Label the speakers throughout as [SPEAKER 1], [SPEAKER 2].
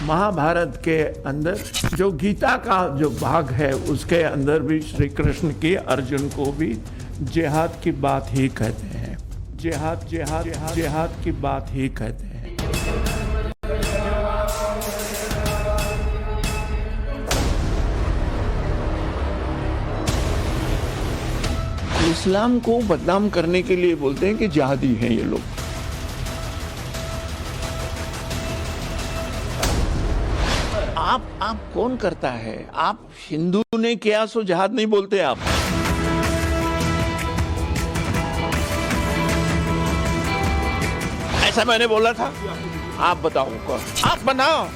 [SPEAKER 1] महाभारत के अंदर जो गीता का जो भाग है उसके अंदर भी श्री कृष्ण की अर्जुन को भी जिहाद की बात ही कहते हैं। जिहाद की बात ही कहते हैं। इस्लाम को बदनाम करने के लिए बोलते हैं कि जिहादी हैं ये लोग। आप कौन करता है? आप हिंदू ने किया सो जिहाद नहीं बोलते आप। ऐसा मैंने बोला था? आप बताओ कौन? आप बनाओ,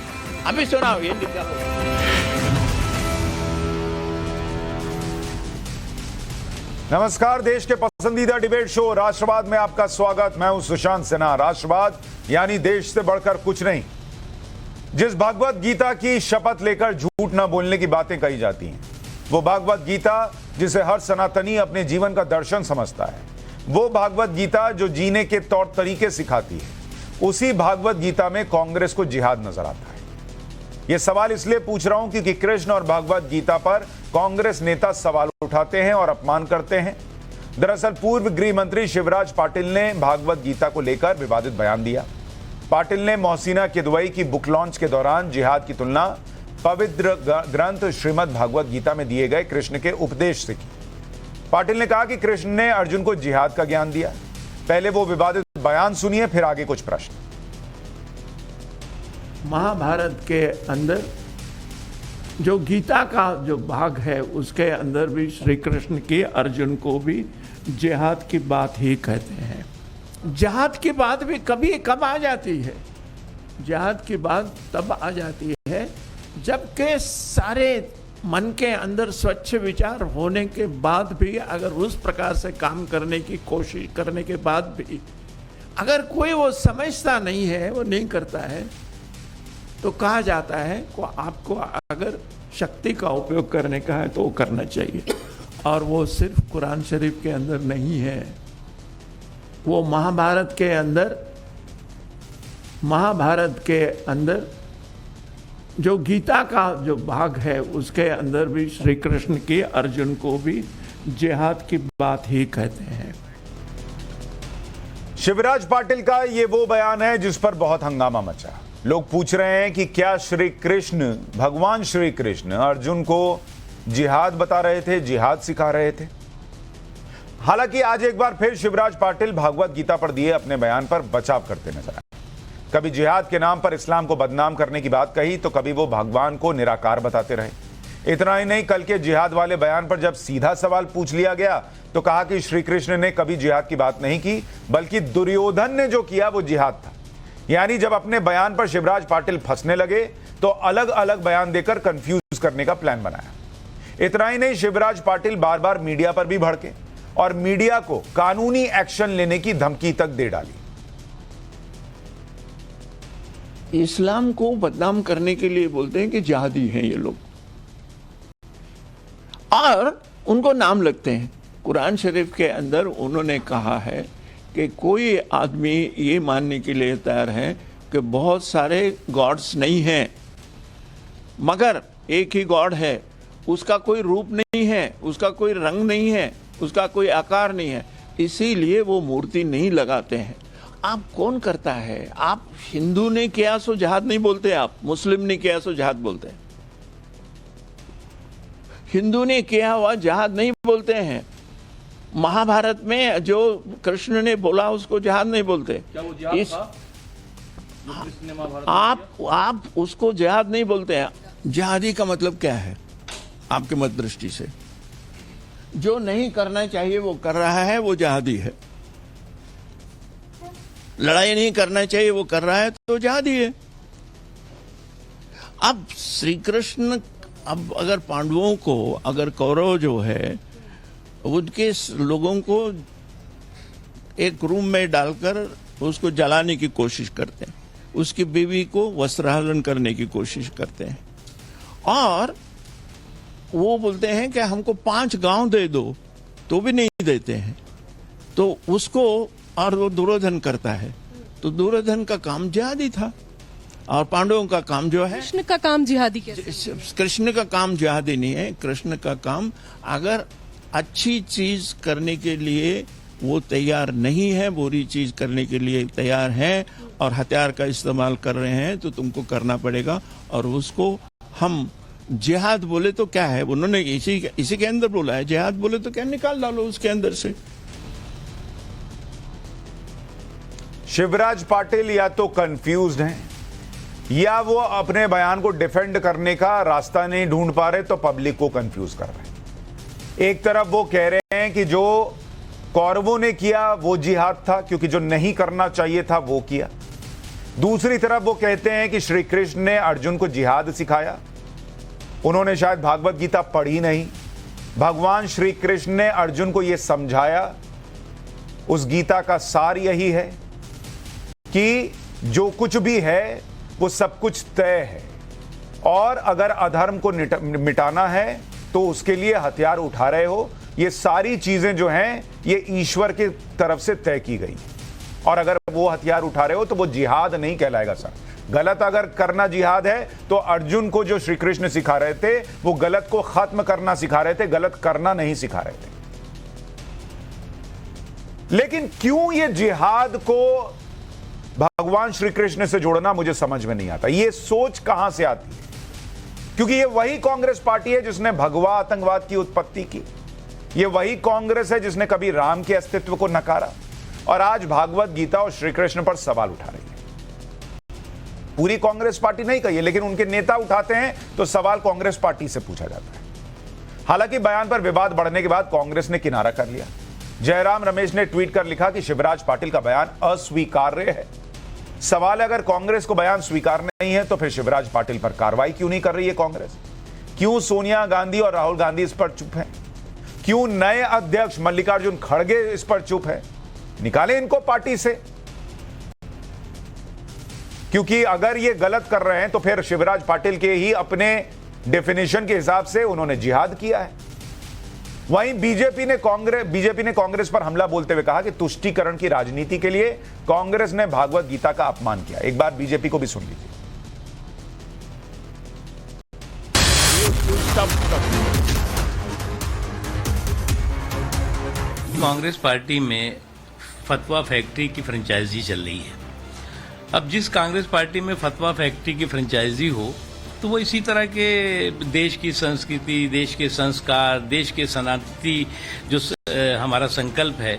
[SPEAKER 1] अभी सुनाओ ये निकालो।
[SPEAKER 2] नमस्कार, देश के पसंदीदा डिबेट शो राष्ट्रवाद में आपका स्वागत। मैं हूं सुशांत सिन्हा। राष्ट्रवाद यानी देश से बढ़कर कुछ नहीं। जिस भागवत गीता की शपथ लेकर झूठ न बोलने की बातें कही जाती हैं, वो भागवत गीता जिसे हर सनातनी अपने जीवन का दर्शन समझता है, वो भागवत गीता जो जीने के तौर तरीके सिखाती है, उसी भागवत गीता में कांग्रेस को जिहाद नजर आता है। यह सवाल इसलिए पूछ रहा हूं क्योंकि कृष्ण और भागवत गीता पर कांग्रेस नेता सवाल उठाते हैं और अपमान करते हैं। दरअसल पूर्व गृह मंत्री शिवराज पाटिल ने भागवत गीता को लेकर विवादित बयान दिया। पाटिल ने मोहसिना किदवई की बुक लॉन्च के दौरान जिहाद की तुलना पवित्र ग्रंथ श्रीमद् भागवत गीता में दिए गए कृष्ण के उपदेश से की। पाटिल ने कहा कि कृष्ण ने अर्जुन को जिहाद का ज्ञान दिया। पहले वो विवादित बयान सुनिए, फिर आगे कुछ प्रश्न।
[SPEAKER 1] महाभारत के अंदर जो गीता का जो भाग है उसके अंदर भी श्री कृष्ण की अर्जुन को भी जिहाद की बात ही कहते हैं। जिहाद की बात भी कब आ जाती है? जिहाद की बात तब आ जाती है जबकि सारे मन के अंदर स्वच्छ विचार होने के बाद भी अगर उस प्रकार से काम करने की कोशिश करने के बाद भी अगर कोई वो समझता नहीं है, वो नहीं करता है, तो कहा जाता है को आपको अगर शक्ति का उपयोग करने का है तो वो करना चाहिए। और वो सिर्फ कुरान शरीफ के अंदर नहीं है, वो महाभारत के अंदर जो गीता का जो भाग है उसके अंदर भी श्री कृष्ण की अर्जुन को भी जिहाद की बात ही कहते हैं।
[SPEAKER 2] शिवराज पाटिल का ये वो बयान है जिस पर बहुत हंगामा मचा। लोग पूछ रहे हैं कि क्या श्री कृष्ण, भगवान श्री कृष्ण अर्जुन को जिहाद बता रहे थे, जिहाद सिखा रहे थे? हालांकि आज एक बार फिर शिवराज पाटिल भागवत गीता पर दिए अपने बयान पर बचाव करते नजर आए। कभी जिहाद के नाम पर इस्लाम को बदनाम करने की बात कही तो कभी वो भगवान को निराकार बताते रहे। इतना ही नहीं, कल के जिहाद वाले बयान पर जब सीधा सवाल पूछ लिया गया तो कहा कि श्री कृष्ण ने कभी जिहाद की बात नहीं की, बल्कि दुर्योधन ने जो किया वो जिहाद था। यानी जब अपने बयान पर शिवराज पाटिल फंसने लगे तो अलग अलग बयान देकर कंफ्यूज करने का प्लान बनाया। इतना ही नहीं, शिवराज पाटिल बार बार मीडिया पर भी भड़के और मीडिया को कानूनी एक्शन लेने की धमकी तक दे डाली।
[SPEAKER 1] इस्लाम को बदनाम करने के लिए बोलते हैं कि जिहादी हैं ये लोग, और उनको नाम लगते हैं। कुरान शरीफ के अंदर उन्होंने कहा है कि कोई आदमी ये मानने के लिए तैयार है कि बहुत सारे गॉड्स नहीं हैं, मगर एक ही गॉड है, उसका कोई रूप नहीं है, उसका कोई रंग नहीं है, उसका कोई आकार नहीं है, इसीलिए वो मूर्ति नहीं लगाते हैं। आप कौन करता है? आप हिंदू ने किया सो जिहाद नहीं बोलते आप, मुस्लिम ने किया सो जिहाद बोलते हैं। हिंदू ने किया हुआ जिहाद नहीं बोलते हैं। महाभारत में जो कृष्ण ने बोला उसको जिहाद नहीं बोलते।
[SPEAKER 3] क्या वो जिहाद था?
[SPEAKER 1] आप उसको जिहाद नहीं बोलते हैं। जिहादी का मतलब क्या है आपके मत दृष्टि से? जो नहीं करना चाहिए वो कर रहा है, वो जिहादी है। लड़ाई नहीं करना चाहिए वो कर रहा है तो जिहादी है। अब श्री कृष्ण, अब अगर पांडवों को, अगर कौरव जो है उनके लोगों को एक रूम में डालकर उसको जलाने की कोशिश करते हैं, उसकी बीवी को वस्त्रहरण करने की कोशिश करते हैं, और वो बोलते हैं कि हमको 5 गांव दे दो, तो भी नहीं देते हैं। तो उसको, और वो दुर्योधन करता है, तो दुर्योधन का काम जिहादी था। और पांडवों का काम जो है,
[SPEAKER 3] कृष्ण का काम जिहादी कैसे?
[SPEAKER 1] कृष्ण का काम जिहादी नहीं है। कृष्ण का काम, अगर अच्छी चीज करने के लिए वो तैयार नहीं है, बुरी चीज करने के लिए तैयार है और हथियार का इस्तेमाल कर रहे हैं, तो तुमको करना पड़ेगा। और उसको हम जिहाद बोले तो क्या है, उन्होंने इसी के अंदर बोला है। जिहाद बोले तो क्या, निकाल डालो उसके अंदर से।
[SPEAKER 2] शिवराज पाटिल या तो कंफ्यूज्ड हैं या वो अपने बयान को डिफेंड करने का रास्ता नहीं ढूंढ पा रहे, तो पब्लिक को कंफ्यूज कर रहे हैं। एक तरफ वो कह रहे हैं कि जो कौरवों ने किया वो जिहाद था, क्योंकि जो नहीं करना चाहिए था वो किया। दूसरी तरफ वो कहते हैं कि श्री कृष्ण ने अर्जुन को जिहाद सिखाया। उन्होंने शायद भागवत गीता पढ़ी नहीं। भगवान श्री कृष्ण ने अर्जुन को यह समझाया, उस गीता का सार यही है कि जो कुछ भी है वो सब कुछ तय है, और अगर अधर्म को मिटाना है तो उसके लिए हथियार उठा रहे हो। ये सारी चीजें जो हैं ये ईश्वर की तरफ से तय की गई, और अगर वो हथियार उठा रहे हो तो वो जिहाद नहीं कहलाएगा सर। गलत अगर करना जिहाद है तो अर्जुन को जो श्री कृष्ण सिखा रहे थे वो गलत को खत्म करना सिखा रहे थे, गलत करना नहीं सिखा रहे थे। लेकिन क्यों ये जिहाद को भगवान श्री कृष्ण से जोड़ना मुझे समझ में नहीं आता। ये सोच कहां से आती है? क्योंकि ये वही कांग्रेस पार्टी है जिसने भगवा आतंकवाद की उत्पत्ति की। ये वही कांग्रेस है जिसने कभी राम के अस्तित्व को नकारा और आज भागवत गीता और श्री कृष्ण पर सवाल उठा रही है। पूरी कांग्रेस पार्टी नहीं कही है, लेकिन उनके नेता उठाते हैं तो सवाल कांग्रेस पार्टी से पूछा जाता है। हालांकि बयान पर विवाद बढ़ने के बाद कांग्रेस ने किनारा कर लिया। जयराम रमेश ने ट्वीट कर लिखा कि शिवराज पाटिल का बयान अस्वीकार्य है। सवाल है, अगर कांग्रेस को बयान स्वीकार नहीं है तो फिर शिवराज पाटिल पर कार्रवाई क्यों नहीं कर रही है कांग्रेस? क्यों सोनिया गांधी और राहुल गांधी इस पर चुप हैं? क्यों नए अध्यक्ष मल्लिकार्जुन खड़गे इस पर चुप है? निकालें इनको पार्टी से, क्योंकि अगर ये गलत कर रहे हैं तो फिर शिवराज पाटिल के ही अपने डेफिनेशन के हिसाब से उन्होंने जिहाद किया है। वहीं बीजेपी ने कांग्रेस पर हमला बोलते हुए कहा कि तुष्टीकरण की राजनीति के लिए कांग्रेस ने भागवत गीता का अपमान किया। एक बार बीजेपी को भी सुन लीजिए।
[SPEAKER 4] कांग्रेस पार्टी में फतवा फैक्ट्री की फ्रेंचाइजी चल रही है। अब जिस कांग्रेस पार्टी में फतवा फैक्ट्री की फ्रेंचाइजी हो तो वो इसी तरह के देश की संस्कृति, देश के संस्कार, देश के सनातनी जो हमारा संकल्प है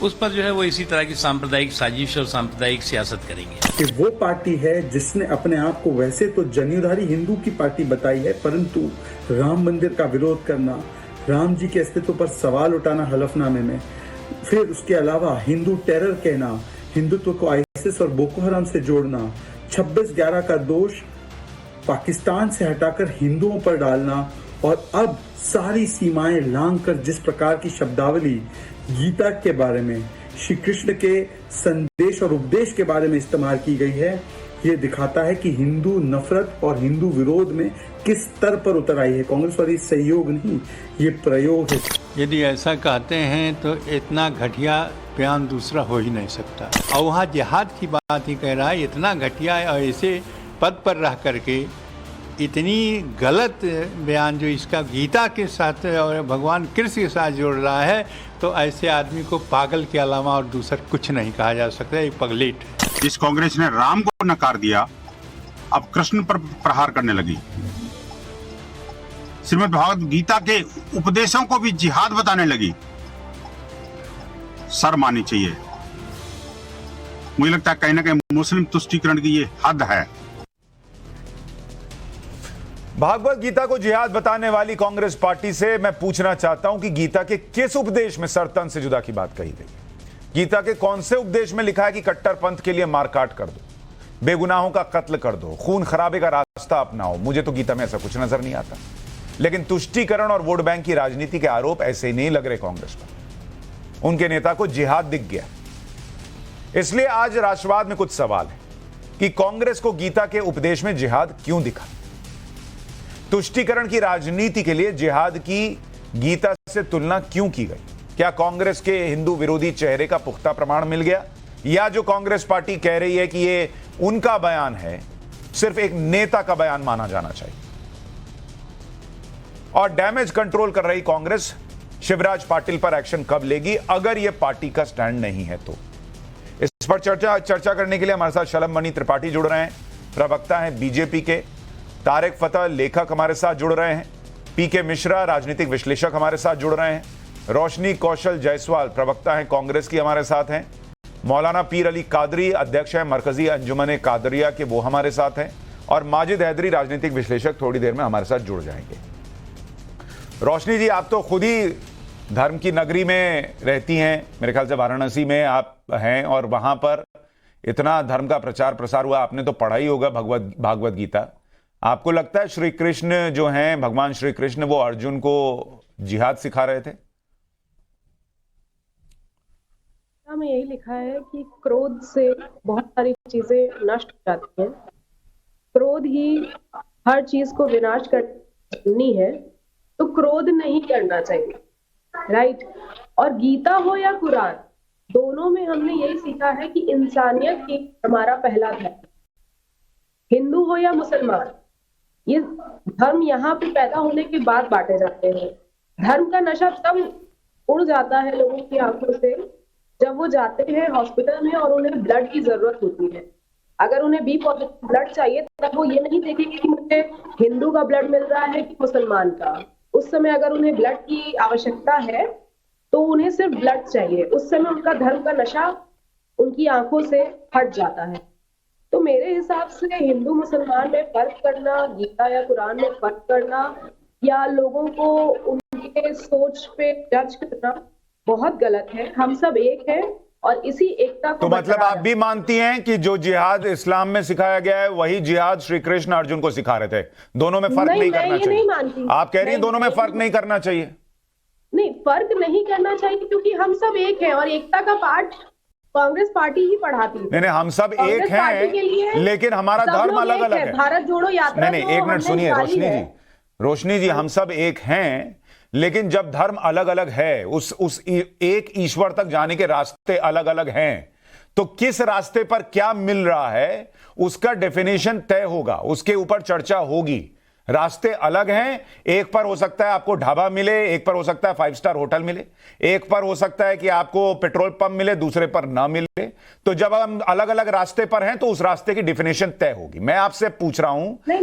[SPEAKER 4] उस पर जो है वो इसी तरह की सांप्रदायिक साजिश और सांप्रदायिक सियासत करेंगे।
[SPEAKER 5] कि वो पार्टी है जिसने अपने आप को वैसे तो जनेऊधारी हिंदू की पार्टी बताई है, परंतु राम मंदिर का विरोध करना, राम जी के अस्तित्व पर सवाल उठाना हलफनामे में, फिर उसके अलावा हिंदू टेरर कहना, हिंदुत्व को आईएसआईएस और बोको हराम से जोड़ना, 26/11 का दोष पाकिस्तान से हटाकर हिंदुओं पर डालना, और अब सारी सीमाएं लांघकर जिस प्रकार की शब्दावली गीता के बारे में, श्री कृष्ण के संदेश और उपदेश के बारे में इस्तेमाल की गई है, ये दिखाता है कि हिंदू नफरत और हिंदू विरोध में किस स्तर पर उतर आई है कांग्रेस। और ये सहयोग नहीं, ये प्रयोग है।
[SPEAKER 6] यदि ऐसा कहते हैं तो इतना घटिया बयान दूसरा हो ही नहीं सकता। और वहाँ जिहाद की बात ही कह रहा है, इतना घटिया और ऐसे पद पर रह करके इतनी गलत बयान जो इसका गीता के साथ और भगवान कृष्ण के साथ जोड़ रहा है, तो ऐसे आदमी को पागल के अलावा और दूसरा कुछ नहीं कहा जा सकता। एक पगलेट है।
[SPEAKER 7] इस कांग्रेस ने राम को नकार दिया, अब कृष्ण पर प्रहार करने लगी। श्रीमद् भागवत गीता के उपदेशों को भी जिहाद बताने लगी। शर्म आनी चाहिए। मुझे लगता है कहीं ना कहीं मुस्लिम तुष्टीकरण की ये हद है।
[SPEAKER 2] भागवत गीता को जिहाद बताने वाली कांग्रेस पार्टी से मैं पूछना चाहता हूं कि गीता के किस उपदेश में सरतन से जुदा की बात कही गई? गीता के कौन से उपदेश में लिखा है कि कट्टर पंथ के लिए मारकाट कर दो, बेगुनाहों का कत्ल कर दो, खून खराबे का रास्ता अपनाओ? मुझे तो गीता में ऐसा कुछ नजर नहीं आता। लेकिन तुष्टीकरण और वोट बैंक की राजनीति के आरोप ऐसे ही नहीं लग रहे कांग्रेस पर। उनके नेता को जिहाद दिख गया। इसलिए आज राष्ट्रवाद में कुछ सवाल है कि कांग्रेस को गीता के उपदेश में जिहाद क्यों दिखा? तुष्टीकरण की राजनीति के लिए जिहाद की गीता से तुलना क्यों की गई? क्या कांग्रेस के हिंदू विरोधी चेहरे का पुख्ता प्रमाण मिल गया या जो कांग्रेस पार्टी कह रही है कि ये उनका बयान है, सिर्फ एक नेता का बयान माना जाना चाहिए? और डैमेज कंट्रोल कर रही कांग्रेस शिवराज पाटिल पर एक्शन कब लेगी अगर यह पार्टी का स्टैंड नहीं है तो? इस पर चर्चा करने के लिए हमारे साथ शलभ मणि त्रिपाठी जुड़ रहे हैं, प्रवक्ता हैं बीजेपी के। तारिक फतेह लेखक हमारे साथ जुड़ रहे हैं। पीके मिश्रा राजनीतिक विश्लेषक हमारे साथ जुड़ रहे हैं। रोशनी कौशल जायसवाल प्रवक्ता हैं कांग्रेस की, हमारे साथ हैं। मौलाना पीर अली कादरी अध्यक्ष हैं मरकजी अंजुमन कादरिया के, वो हमारे साथ हैं। और माजिद हैदरी राजनीतिक विश्लेषक थोड़ी देर में हमारे साथ जुड़ जाएंगे। रोशनी जी, आप तो खुद ही धर्म की नगरी में रहती हैं, मेरे ख्याल से वाराणसी में आप हैं, और वहां पर इतना धर्म का प्रचार प्रसार हुआ, आपने तो पढ़ा ही होगा भागवत गीता। आपको लगता है श्री कृष्ण जो हैं, भगवान श्री कृष्ण, वो अर्जुन को जिहाद सिखा रहे थे?
[SPEAKER 3] में यही लिखा है कि क्रोध से बहुत सारी चीजें नष्ट हो जाती हैं। क्रोध ही हर चीज को विनाश करनी है, तो क्रोध नहीं करना चाहिए, राइट। और गीता हो या कुरान, दोनों में हमने यही सीखा है कि इंसानियत ही हमारा पहला धर्म। हिंदू हो या मुसलमान, ये धर्म यहाँ पे पैदा होने के बाद बांटे जाते हैं। धर्म का नशा तब उड़ जाता है लोगों की आंखों से जब वो जाते हैं हॉस्पिटल में और उन्हें ब्लड की जरूरत होती है। अगर उन्हें बी पॉजिटिव ब्लड चाहिए तब वो ये नहीं देखेंगे कि मुझे हिंदू का ब्लड मिल रहा है कि मुसलमान का। उस समय अगर उन्हें ब्लड की आवश्यकता है तो उन्हें सिर्फ ब्लड चाहिए। उस समय उनका धर्म का नशा उनकी आंखों से हट जाता है। तो मेरे हिसाब से हिंदू मुसलमान में फर्क करना, गीता या कुरान में फर्क करना, या लोगों को उनके सोच पे जज करना बहुत गलत है। हम सब एक हैं और इसी एकता को,
[SPEAKER 2] तो मतलब आप भी मानती हैं कि जो जिहाद इस्लाम में सिखाया गया है वही जिहाद श्री कृष्ण अर्जुन को सिखा रहे थे? दोनों में फर्क नहीं करना चाहिए?
[SPEAKER 3] नहीं मानती।
[SPEAKER 2] आप कह रही हैं दोनों में फर्क नहीं करना चाहिए?
[SPEAKER 3] नहीं, फर्क नहीं करना चाहिए क्योंकि हम सब एक हैं और एकता का पाठ कांग्रेस पार्टी ही पढ़ाती है।
[SPEAKER 2] नहीं, हम सब एक हैं, लेकिन हमारा धर्म अलग अलग है।
[SPEAKER 3] भारत जोड़ो यात्रा,
[SPEAKER 2] नहीं, एक मिनट सुनिए रोशनी जी, हम सब एक हैं, लेकिन जब धर्म अलग अलग है, उस एक ईश्वर तक जाने के रास्ते अलग अलग हैं, तो किस रास्ते पर क्या मिल रहा है उसका डेफिनेशन तय होगा, उसके ऊपर चर्चा होगी। रास्ते अलग हैं, एक पर हो सकता है आपको ढाबा मिले, एक पर हो सकता है 5 स्टार होटल मिले, एक पर हो सकता है कि आपको पेट्रोल पंप मिले, दूसरे पर ना मिले। तो जब हम अलग अलग रास्ते पर हैं तो उस रास्ते की डेफिनेशन तय होगी। मैं आपसे पूछ रहा हूं, नहीं,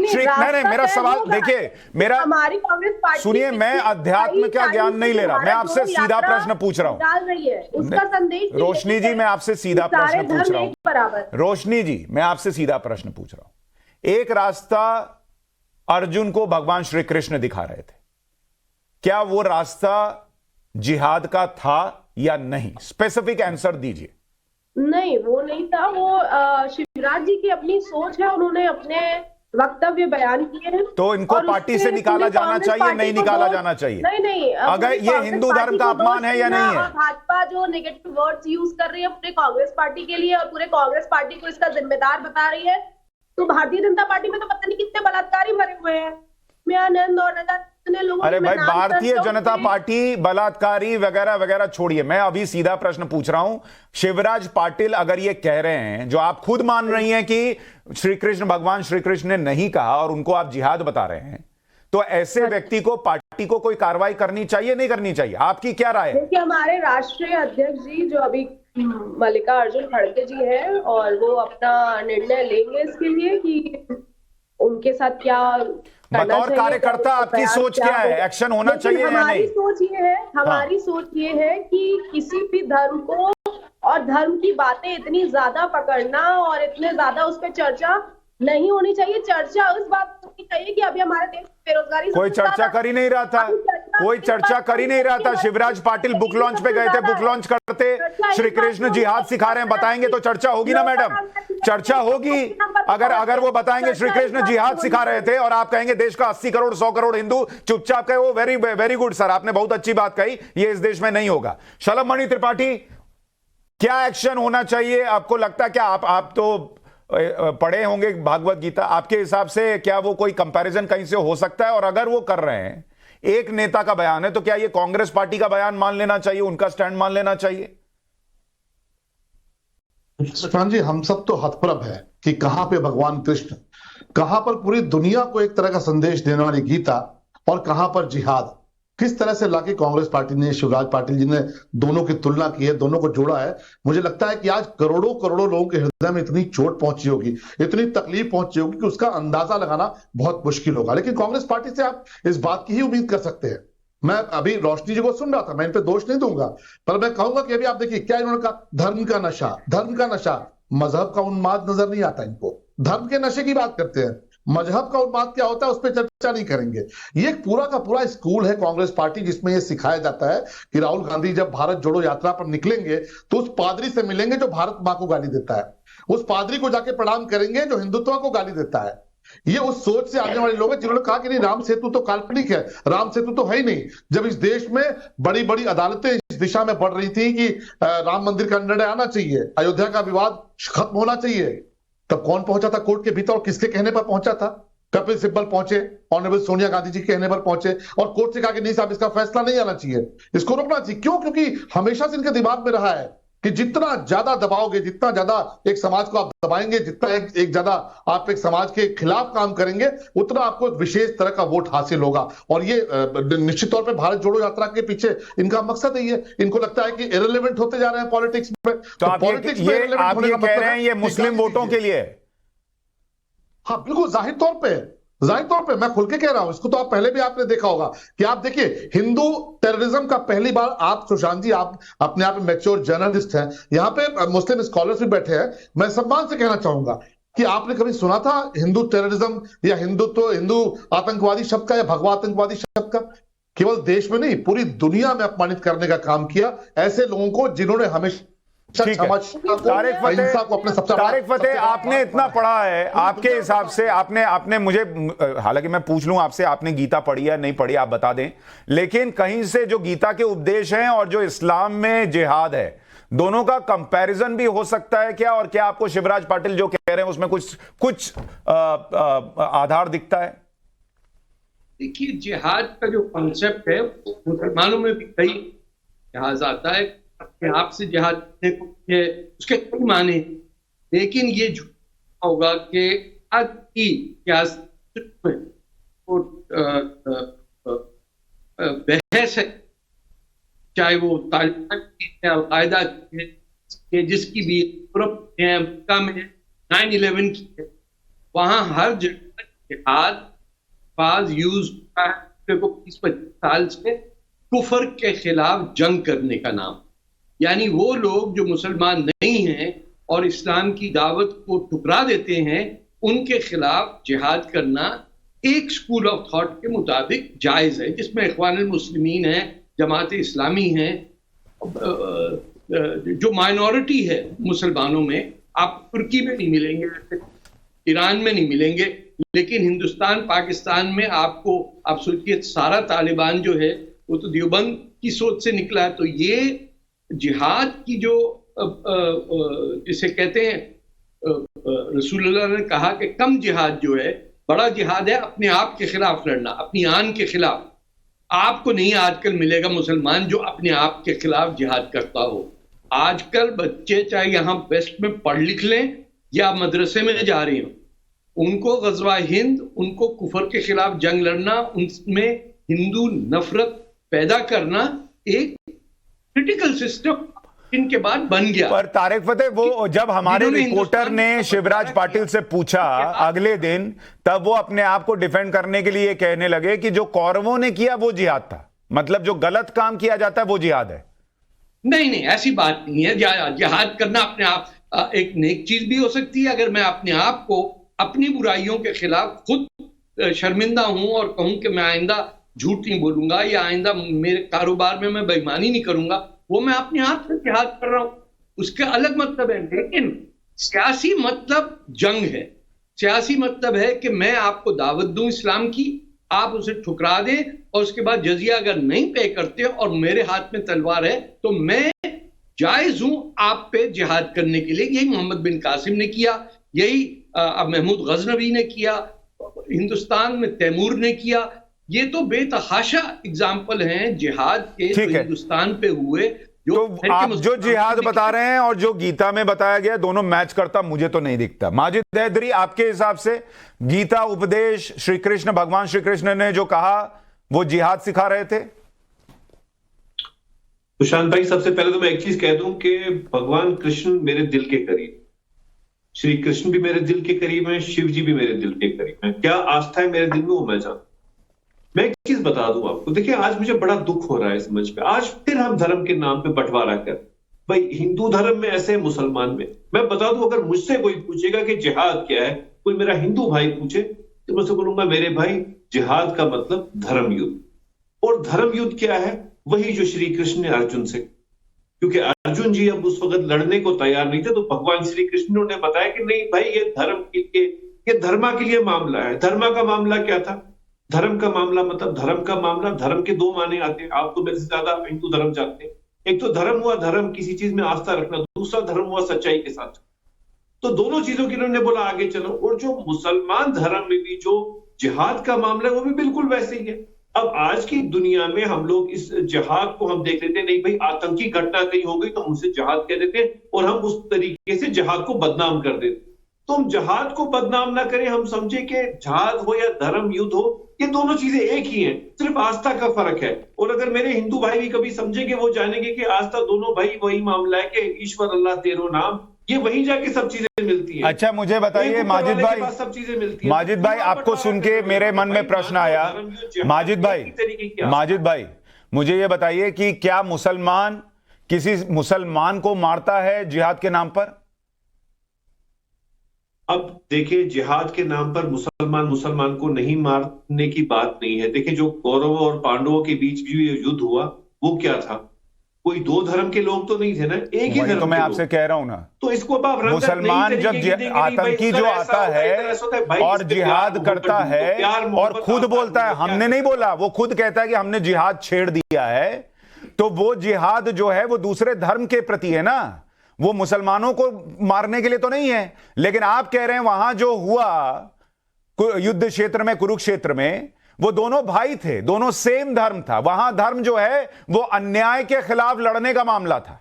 [SPEAKER 2] मेरा सवाल देखिए, मेरा सुनिए, मैं अध्यात्म का ज्ञान नहीं ले रहा, मैं आपसे सीधा प्रश्न पूछ रहा हूं। रोशनी जी, मैं आपसे सीधा प्रश्न पूछ रहा हूं। रोशनी जी, मैं आपसे सीधा प्रश्न पूछ रहा हूं। एक रास्ता अर्जुन को भगवान श्री कृष्ण दिखा रहे थे, क्या वो रास्ता जिहाद का था या नहीं? स्पेसिफिक आंसर दीजिए।
[SPEAKER 3] नहीं, वो नहीं था। वो शिवराज जी की अपनी सोच है, उन्होंने अपने वक्तव्य बयान किए हैं।
[SPEAKER 2] तो इनको पार्टी से निकाला जाना चाहिए, नहीं निकाला जाना चाहिए?
[SPEAKER 3] नहीं,
[SPEAKER 2] अगर ये हिंदू धर्म का अपमान है या नहीं है?
[SPEAKER 3] भाजपा जो नेगेटिव वर्ड्स यूज कर रही है पूरे कांग्रेस पार्टी के लिए और पूरे कांग्रेस पार्टी को इसका जिम्मेदार बता रही है, तो भारतीय जनता पार्टी में तो पता नहीं कितने बलात्कारी भरे हुए हैं। मैं आनंद और इतने लोगों,
[SPEAKER 2] अरे भाई, भारतीय जनता पार्टी बलात्कारी वगैरह वगैरह छोड़िए, मैं अभी सीधा प्रश्न पूछ रहा हूं। शिवराज पाटिल अगर ये कह रहे हैं, जो आप खुद मान रही हैं कि श्री कृष्ण, भगवान श्री कृष्ण ने नहीं कहा और उनको आप जिहाद बता रहे हैं, तो ऐसे व्यक्ति को, पार्टी को कोई कार्रवाई करनी चाहिए, नहीं करनी चाहिए? आपकी क्या राय है?
[SPEAKER 3] देखिए, हमारे राष्ट्रीय अध्यक्ष जी जो अभी मल्लिकार्जुन खड़गे जी हैं, और वो अपना निर्णय लेंगे इसके लिए कि उनके साथ क्या
[SPEAKER 2] बतौर कार्यकर्ता आपकी सोच क्या है? एक्शन होना चाहिए या नहीं?
[SPEAKER 3] हमारी सोच ये है कि किसी भी धर्म को और धर्म की बातें इतनी ज्यादा पकड़ना और इतने ज्यादा उस पर चर्चा नहीं होनी चाहिए। चर्चा उस बात होनी चाहिए कि अभी हमारे देश में बेरोजगारी,
[SPEAKER 2] कोई चर्चा कर ही नहीं रहा था, कोई चर्चा कर ही नहीं रहा था। शिवराज पाटिल बुक लॉन्च पे गए थे, बुक लॉन्च करते श्री कृष्ण जिहाद सिखा रहे हैं, बताएंगे तो चर्चा होगी ना मैडम? चर्चा होगी अगर वो बताएंगे श्री कृष्ण जिहाद सिखा रहे थे, और आप कहेंगे देश का 80 करोड़ 100 करोड़ हिंदू चुपचाप कहे, वो वेरी वेरी गुड सर, आपने बहुत अच्छी बात कही, ये इस देश में नहीं होगा। शलभ मणि त्रिपाठी, क्या एक्शन होना चाहिए आपको लगता है? क्या आप तो पढ़े होंगे भागवत गीता, आपके हिसाब से क्या वो कोई कंपैरिजन कहीं से हो सकता है? और अगर वो कर रहे हैं, एक नेता का बयान है, तो क्या ये कांग्रेस पार्टी का बयान मान लेना चाहिए, उनका स्टैंड मान लेना चाहिए?
[SPEAKER 8] सुशांत जी, हम सब तो हतप्रभ है कि कहां पे भगवान कृष्ण, कहां पर पूरी दुनिया को एक तरह का संदेश देने वाली गीता और कहां पर जिहाद। किस तरह से लाके कांग्रेस पार्टी ने, शिवराज पाटिल जी ने दोनों की तुलना की है, दोनों को जोड़ा है। मुझे लगता है कि आज करोड़ों करोड़ों लोगों के हृदय में इतनी चोट पहुंची होगी, इतनी तकलीफ पहुंची होगी कि उसका अंदाजा लगाना बहुत मुश्किल होगा। लेकिन कांग्रेस पार्टी से आप इस बात की ही उम्मीद कर सकते हैं। मैं अभी रोशनी जी को सुन रहा था, मैं इन पे दोष नहीं दूंगा, पर मैं कहूंगा कि अभी आप देखिए क्या इन्होंने कहा, धर्म का नशा, धर्म का नशा। मजहब का उन्माद नजर नहीं आता इनको, धर्म के नशे की बात करते हैं। मजहब का उन्माद क्या होता है उस पर चर्चा नहीं करेंगे। ये एक पूरा का पूरा स्कूल है कांग्रेस पार्टी, जिसमें ये सिखाया जाता है कि राहुल गांधी जब भारत जोड़ो यात्रा पर निकलेंगे तो उस पादरी से मिलेंगे जो भारत मां को गाली देता है, उस पादरी को जाके प्रणाम करेंगे जो हिंदुत्व को गाली देता है। ये उस सोच से आने वाले लोग हैं जिन्होंने कहा कि नहीं, राम सेतु तो काल्पनिक है, राम सेतु तो है ही नहीं। जब इस देश में बड़ी बड़ी अदालतें इस दिशा में बढ़ रही थी कि राम मंदिर का निर्णय आना चाहिए, अयोध्या का विवाद खत्म होना चाहिए, तब कौन पहुंचा था कोर्ट के भीतर और किसके कहने पर पहुंचा था? कपिल सिब्बल पहुंचे, ऑनरेबल सोनिया गांधी जी के कहने पर पहुंचे और कोर्ट से कहा कि नहीं साहब, इसका फैसला नहीं आना चाहिए, इसको रोकना चाहिए। क्यों? क्योंकि हमेशा से इनके दिमाग में रहा है कि जितना ज्यादा दबाओगे, जितना ज्यादा एक समाज को आप दबाएंगे, जितना एक ज्यादा आप एक समाज के खिलाफ काम करेंगे, उतना आपको एक विशेष तरह का वोट हासिल होगा। और ये निश्चित तौर पे भारत जोड़ो यात्रा के पीछे इनका मकसद है। ये इनको लगता है कि इरेलेवेंट होते जा रहे हैं पॉलिटिक्स में।
[SPEAKER 2] तो आप ये कह रहे हैं ये मुस्लिम वोटों के लिए?
[SPEAKER 8] हाँ बिल्कुल, जाहिर तौर पे मैं खुल के कह रहा हूं। इसको तो आप पहले भी आपने देखा होगा कि आप देखिए, हिंदू टेररिज्म का पहली बार, आप सुशांत जी, आप अपने आप में मैच्योर जर्नलिस्ट हैं, यहां पे मुस्लिम स्कॉलर्स भी बैठे हैं, मैं सम्मान से कहना चाहूंगा कि आपने कभी सुना था हिंदू टेररिज्म या हिंदुत्व, हिंदू आतंकवादी शब्द का या भगवा आतंकवादी शब्द का? केवल देश में नहीं, पूरी दुनिया में अपमानित करने का काम किया ऐसे लोगों को जिन्होंने हमेशा
[SPEAKER 2] तारिक फतेह, आपने इतना पढ़ा है, आपके हिसाब से आपने मुझे, हालांकि मैं पूछ लूं आपसे, आपने गीता पढ़ी है नहीं पढ़ी आप बता दें, लेकिन कहीं से जो गीता के उपदेश हैं और जो इस्लाम में जिहाद है, दोनों का कंपैरिजन भी हो सकता है क्या? और क्या आपको शिवराज पाटिल जो कह रहे हैं उसमें कुछ आधार दिखता है?
[SPEAKER 9] देखिए, जिहाद का जो कॉन्सेप्ट है मुसलमानों में भी कई जिहाद आता है, अपने आप से जिहाद करने को उसके कई माने, लेकिन ये झूठा होगा कि आज की बहस है, चाहे वो तालिबान की है, अलकायदा की है, जिसकी भी यूरोप है, अमेरिका में 9/11 की है, वहां हर जगह जिहाद यूज होता है को 20-25 साल से कुफर के खिलाफ जंग करने का नाम। यानी वो लोग जो मुसलमान नहीं हैं और इस्लाम की दावत को ठुकरा देते हैं, उनके खिलाफ जिहाद करना एक स्कूल ऑफ थॉट के मुताबिक जायज है, जिसमें इख्वानुल मुस्लिमीन है, जमात इस्लामी है, जो माइनॉरिटी है मुसलमानों में। आप तुर्की में नहीं मिलेंगे, ईरान में नहीं मिलेंगे, लेकिन हिंदुस्तान पाकिस्तान में आपको, आप सोचिए, सारा तालिबान जो है वो तो देवबंद की सोच से निकला है। तो ये जिहाद की जो जिसे कहते हैं, रसूलुल्लाह ने कहा कि कम जिहाद जो है, बड़ा जिहाद है अपने आप के खिलाफ लड़ना, अपनी आन के खिलाफ। आपको नहीं आजकल मिलेगा मुसलमान जो अपने आप के खिलाफ जिहाद करता हो। आजकल बच्चे चाहे यहाँ वेस्ट में पढ़ लिख लें या मदरसे में जा रहे हो, उनको गज़वा हिंद, उनको कुफर के खिलाफ जंग लड़ना, उनमें हिंदू नफरत पैदा करना एक क्रिटिकल सिस्टम इनके बाद बन गया।
[SPEAKER 2] पर तारिक फतेह, वो जब हमारे रिपोर्टर ने शिवराज पाटिल से पूछा अगले दिन, तब वो अपने आप को डिफेंड करने के लिए कहने लगे कि जो कौरवों ने किया वो जिहाद था, मतलब जो गलत काम किया जाता है वो जिहाद है।
[SPEAKER 9] नहीं, ऐसी बात नहीं है। जिहाद करना अपने आप एक नेक चीज भी हो सकती है। अगर मैं अपने आप को अपनी बुराइयों के खिलाफ खुद शर्मिंदा हूं और कहूं कि मैं आइंदा झूठ नहीं बोलूंगा या आइंदा मेरे कारोबार में मैं बेईमानी नहीं करूंगा, वो मैं अपने हाथ से जिहाद कर रहा हूं, उसके अलग मतलब है। लेकिन सियासी मतलब जंग है। सियासी मतलब है कि मैं आपको दावत दूं इस्लाम की, आप उसे ठुकरा दें और उसके बाद जजिया अगर नहीं पे करते और मेरे हाथ में तलवार है तो मैं जायज हूं आप पे जिहाद करने के लिए। यही मोहम्मद बिन कासिम ने किया, यही महमूद गजनवी ने किया, हिंदुस्तान में तैमूर ने किया। ये तो बेतहाशा एग्जाम्पल हैं जिहाद के जो हिंदुस्तान पे हुए,
[SPEAKER 2] तो आप जो जिहाद बता रहे हैं और जो गीता में बताया गया दोनों मैच करता मुझे तो नहीं दिखता। माजिद हैदरी, आपके हिसाब से गीता उपदेश श्री कृष्ण, भगवान श्री कृष्ण ने जो कहा वो जिहाद सिखा रहे थे?
[SPEAKER 10] सुशांत भाई, सबसे पहले तो मैं एक चीज कह दूं कि भगवान कृष्ण मेरे दिल के करीब, श्री कृष्ण भी मेरे दिल के करीब हैं, शिव जी भी मेरे दिल के करीब हैं। क्या आस्था है मेरे दिल में वो मैं जानता हूं। मैं एक चीज बता दूं आपको, देखिए आज मुझे बड़ा दुख हो रहा है इस मंच पे। आज फिर हम धर्म के नाम पे बंटवारा कर, भाई हिंदू धर्म में ऐसे, मुसलमान में। मैं बता दूं, अगर मुझसे कोई पूछेगा कि जिहाद क्या है, कोई मेरा हिंदू भाई पूछे तो मैं उससे बोलूंगा मेरे भाई जिहाद का मतलब धर्म युद्ध। और धर्म युद्ध क्या है? वही जो श्री कृष्ण ने अर्जुन से, क्योंकि अर्जुन जी अब उस वक्त लड़ने को तैयार नहीं थे, तो भगवान श्री कृष्ण ने उन्हें बताया कि नहीं भाई, ये धर्म ये धर्मा के लिए मामला है। धर्मा का मामला क्या था? धर्म का मामला मतलब धर्म के दो माने आते हैं। आप तो मेरे से ज्यादा हिंदू धर्म जानते हैं। एक तो धर्म हुआ धर्म, किसी चीज में आस्था रखना, दूसरा धर्म हुआ सच्चाई के साथ। तो दोनों चीजों के उन्होंने बोला आगे चलो। और जो मुसलमान धर्म में भी जो जिहाद का मामला है वो भी बिल्कुल वैसे ही है। अब आज की दुनिया में हम लोग इस जिहाद को हम देख लेते हैं, नहीं भाई आतंकी घटना कहीं हो गई तो हम उसे जिहाद कह देते हैं और हम उस तरीके से जिहाद को बदनाम कर देते हैं। तो हम जिहाद को बदनाम ना करें, हम समझे कि जिहाद हो या धर्म युद्ध हो, ये दोनों चीजें एक ही हैं, सिर्फ आस्था का फर्क है। और अगर मेरे हिंदू भाई भी कभी समझेंगे, वो जानेंगे कि आस्था दोनों भाई वही मामला है कि ईश्वर अल्लाह तेरो नाम, ये वहीं जाके सब चीजें मिलती हैं।
[SPEAKER 2] अच्छा मुझे बताइए माजिद भाई,
[SPEAKER 10] सब चीजें मिलती हैं।
[SPEAKER 2] माजिद भाई आपको सुन के मेरे मन में प्रश्न आया। माजिद भाई मुझे ये बताइए कि क्या मुसलमान किसी मुसलमान को मारता है जिहाद के नाम पर?
[SPEAKER 10] अब देखिए, जिहाद के नाम पर मुसलमान को नहीं मारने की बात नहीं है। देखिए, जो कौरवों और पांडवों के बीच भी युद्ध हुआ वो क्या था? कोई दो धर्म के लोग तो नहीं थे ना, एक ही धर्म।
[SPEAKER 2] तो मैं आपसे कह रहा हूं ना,
[SPEAKER 10] तो इसको आप
[SPEAKER 2] मुसलमान जब आतंकी जो आता है और जिहाद करता है और खुद बोलता है, हमने नहीं बोला, वो खुद कहता है कि हमने जिहाद छेड़ दिया है, तो वो जिहाद जो है वो दूसरे धर्म के प्रति है ना, वो मुसलमानों को मारने के लिए तो नहीं है। लेकिन आप कह रहे हैं वहां जो हुआ युद्ध क्षेत्र में, कुरुक्षेत्र में, वो दोनों भाई थे, दोनों सेम धर्म था। वहां धर्म जो है वो अन्याय के खिलाफ लड़ने का मामला था।